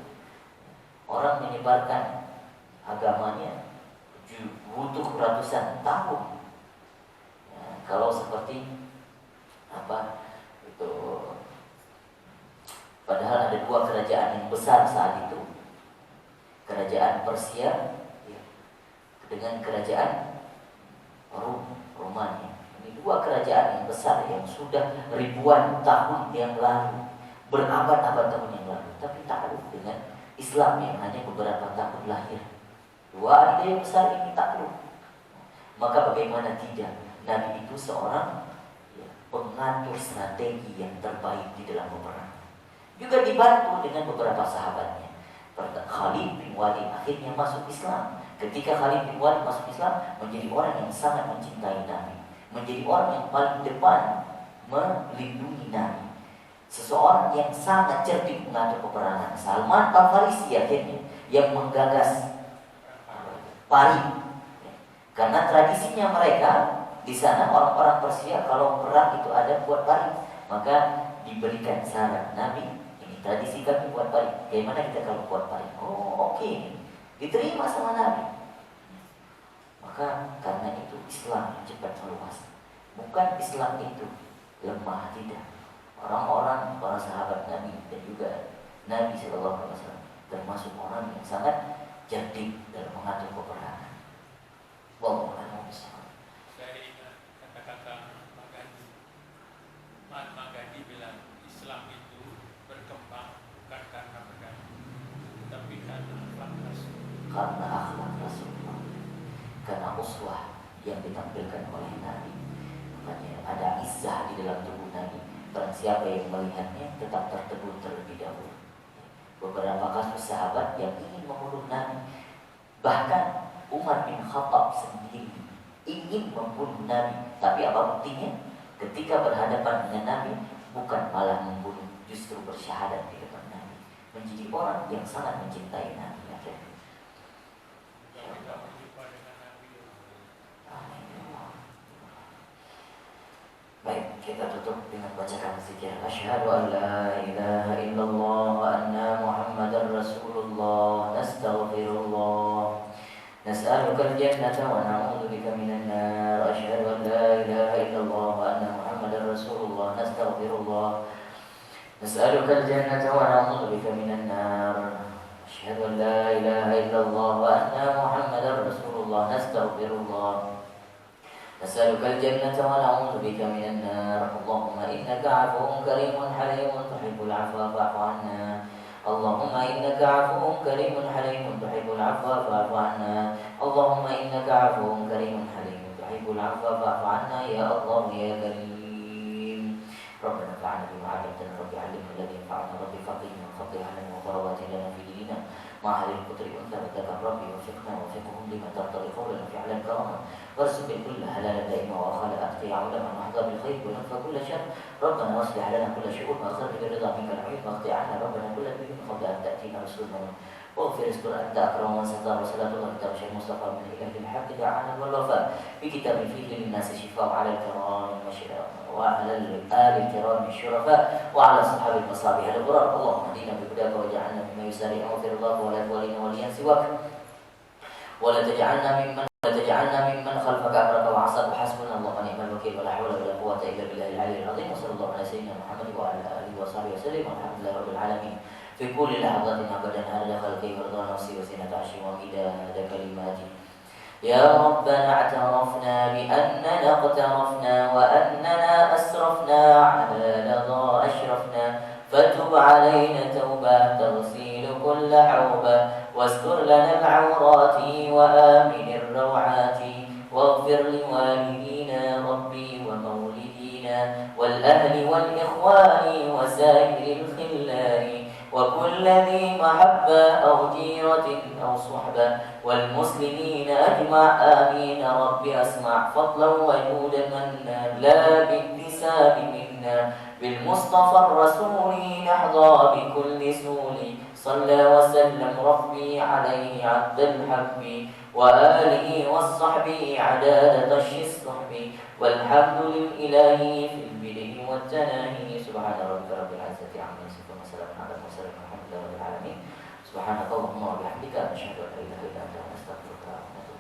orang menyebarkan agamanya butuh ratusan tahun. Ya, kalau seperti itu, padahal ada 2 kerajaan yang besar saat itu, kerajaan Persia dengan kerajaan Romania. Ini 2 kerajaan yang besar yang sudah ribuan tahun yang lalu, berabad-abad tahun yang lalu, tapi takluk dengan Islam yang hanya beberapa tahun lahir. 2 adidaya besar ini takluk. Maka bagaimana tidak, Nabi itu seorang pengatur strategi yang terbaik di dalam peperangan. Juga dibantu dengan beberapa sahabatnya. Khalid bin Walid akhirnya masuk Islam. Ketika Khalid bin Walid masuk Islam, menjadi orang yang sangat mencintai Nabi, menjadi orang yang paling depan melindungi Nabi, seseorang yang sangat cerdik mengatur peperangan. Salman Al-Farisi akhirnya yang menggagas paring, karena tradisinya mereka di sana, orang-orang Persia kalau perang itu ada buat paring, maka diberikan saran Nabi, ini tradisi kami buat paring. Bagaimana kita kalau buat paring? Oh, oke. Diterima sama Nabi. Maka karena itu Islam cepat meluas. Bukan Islam itu lemah, tidak. Orang-orang, para sahabat Nabi dan juga Nabi SAW termasuk orang yang sangat cerdik dalam mengatur peperangan. Wallahu a'lam. Saya ingat kata-kata Mahatma Gandhi bilang Islam itu berkembang bukan karena berganti, tapi karena akhlak Rasul. Karena akhlak Rasulullah, karena uswah yang ditampilkan oleh Nabi. Makanya ada izzah di dalam tubuh Nabi. Barang siapa yang melihatnya tetap tertegun terlebih dahulu. Beberapa kasus sahabat yang ingin membunuh Nabi, bahkan Umar bin Khattab sendiri ingin membunuh Nabi, tapi apa buktinya? Ketika berhadapan dengan Nabi, bukan malah membunuh, justru bersyahadat di depan Nabi, menjadi orang yang sangat mencintai Nabi. Baik, kita tutup dengan bacakan zikir. Asyhadu an la ilaha illallah wa anna Muhammadar Rasulullah. Nastaghfirullah. Nas'aluka al-jannata wa na'udzu bika minan nar. Asyhadu an la ilaha illallah wa anna Muhammadar Rasulullah. Nastaghfirullah. Nas'aluka al-jannata wa na'udzu bika minan nar. Asyhadu an la ilaha illallah wa anna Muhammadar Rasulullah. Nastaghfirullah. نسألك الجنة ونعوذ بك من النار. اللهم إنك عفو كريم حليم تحب العفو فاعف عنا. اللهم إنك عفو كريم حليم تحب العفو فاعف عنا. اللهم إنك عفو كريم حليم تحب العفو فاعف عنا يا الله يا كريم. ربنا انفعنا بما علمتنا، رب علمنا الذي ينفعنا، رب فقهنا وفقه علينا وضربات لنا في ديننا مع أهل القدر وثبتك ربي وفقنا وفقهم لما ترتضي قولا فعلا كرما. وارزق كل حلال دائما وخال أتقي علما واحظى بالخير ونفى كل شر. ربنا واصلح لنا كل شؤون واخر برضا منك العيب واقضي عنا ربنا كل ذنب قبل أن تأتينا رسولنا واغفر استر أنت أكرم من ستار. وصلاة الله تغشى المصطفى من الإله بالحق دعانا والوفاء بكتاب فيه للناس شفاء على الكرام وعلى الآل الكرام الشرفاء وعلى أصحاب المصابيح الغرار. اللهم اهدنا بهداك واجعلنا مما يسارع واغفر الله ولا تولينا وليا سواك ولا تجعلنا ممن خلفك أمرك وعصاك وحسبنا الله ونعم الوكيل ولا حول ولا قوة إلا بالله العلي العظيم. وصلى الله على سيدنا محمد وعلى آله وصحبه وسلم والحمد لله رب العالمين في كل لحظات أبدا على خلقه ورضا نفسي وزينة عرشه ومداد كلماته. يا ربنا اعترفنا بأننا اقترفنا وأننا أسرفنا على لظى أشرفنا فتب علينا توبة تغسيل كل حوبة واستر لنا العورات وآمن الروعات واغفر لوالدينا ربي ومولدينا والأهل والإخوان وسائر الخلان وكل ذي محبة أو جيرة أو صحبة والمسلمين أجمع آمين. رب أسمع فضلا وجودا منا لا باكتساب منا بالمصطفى الرسول نحظى بكل سول صلى وسلم ربي عليه عبد الحب وآله والصحب عداد طش الصحب والحمد للإله في البدء والتناهي سبحان ربك رب العزة عما يصفون وسلام على المرسلين والحمد لله رب العالمين سبحانك اللهم وبحمدك نشهد أن لا إله إلا أنت نستغفرك ونتوب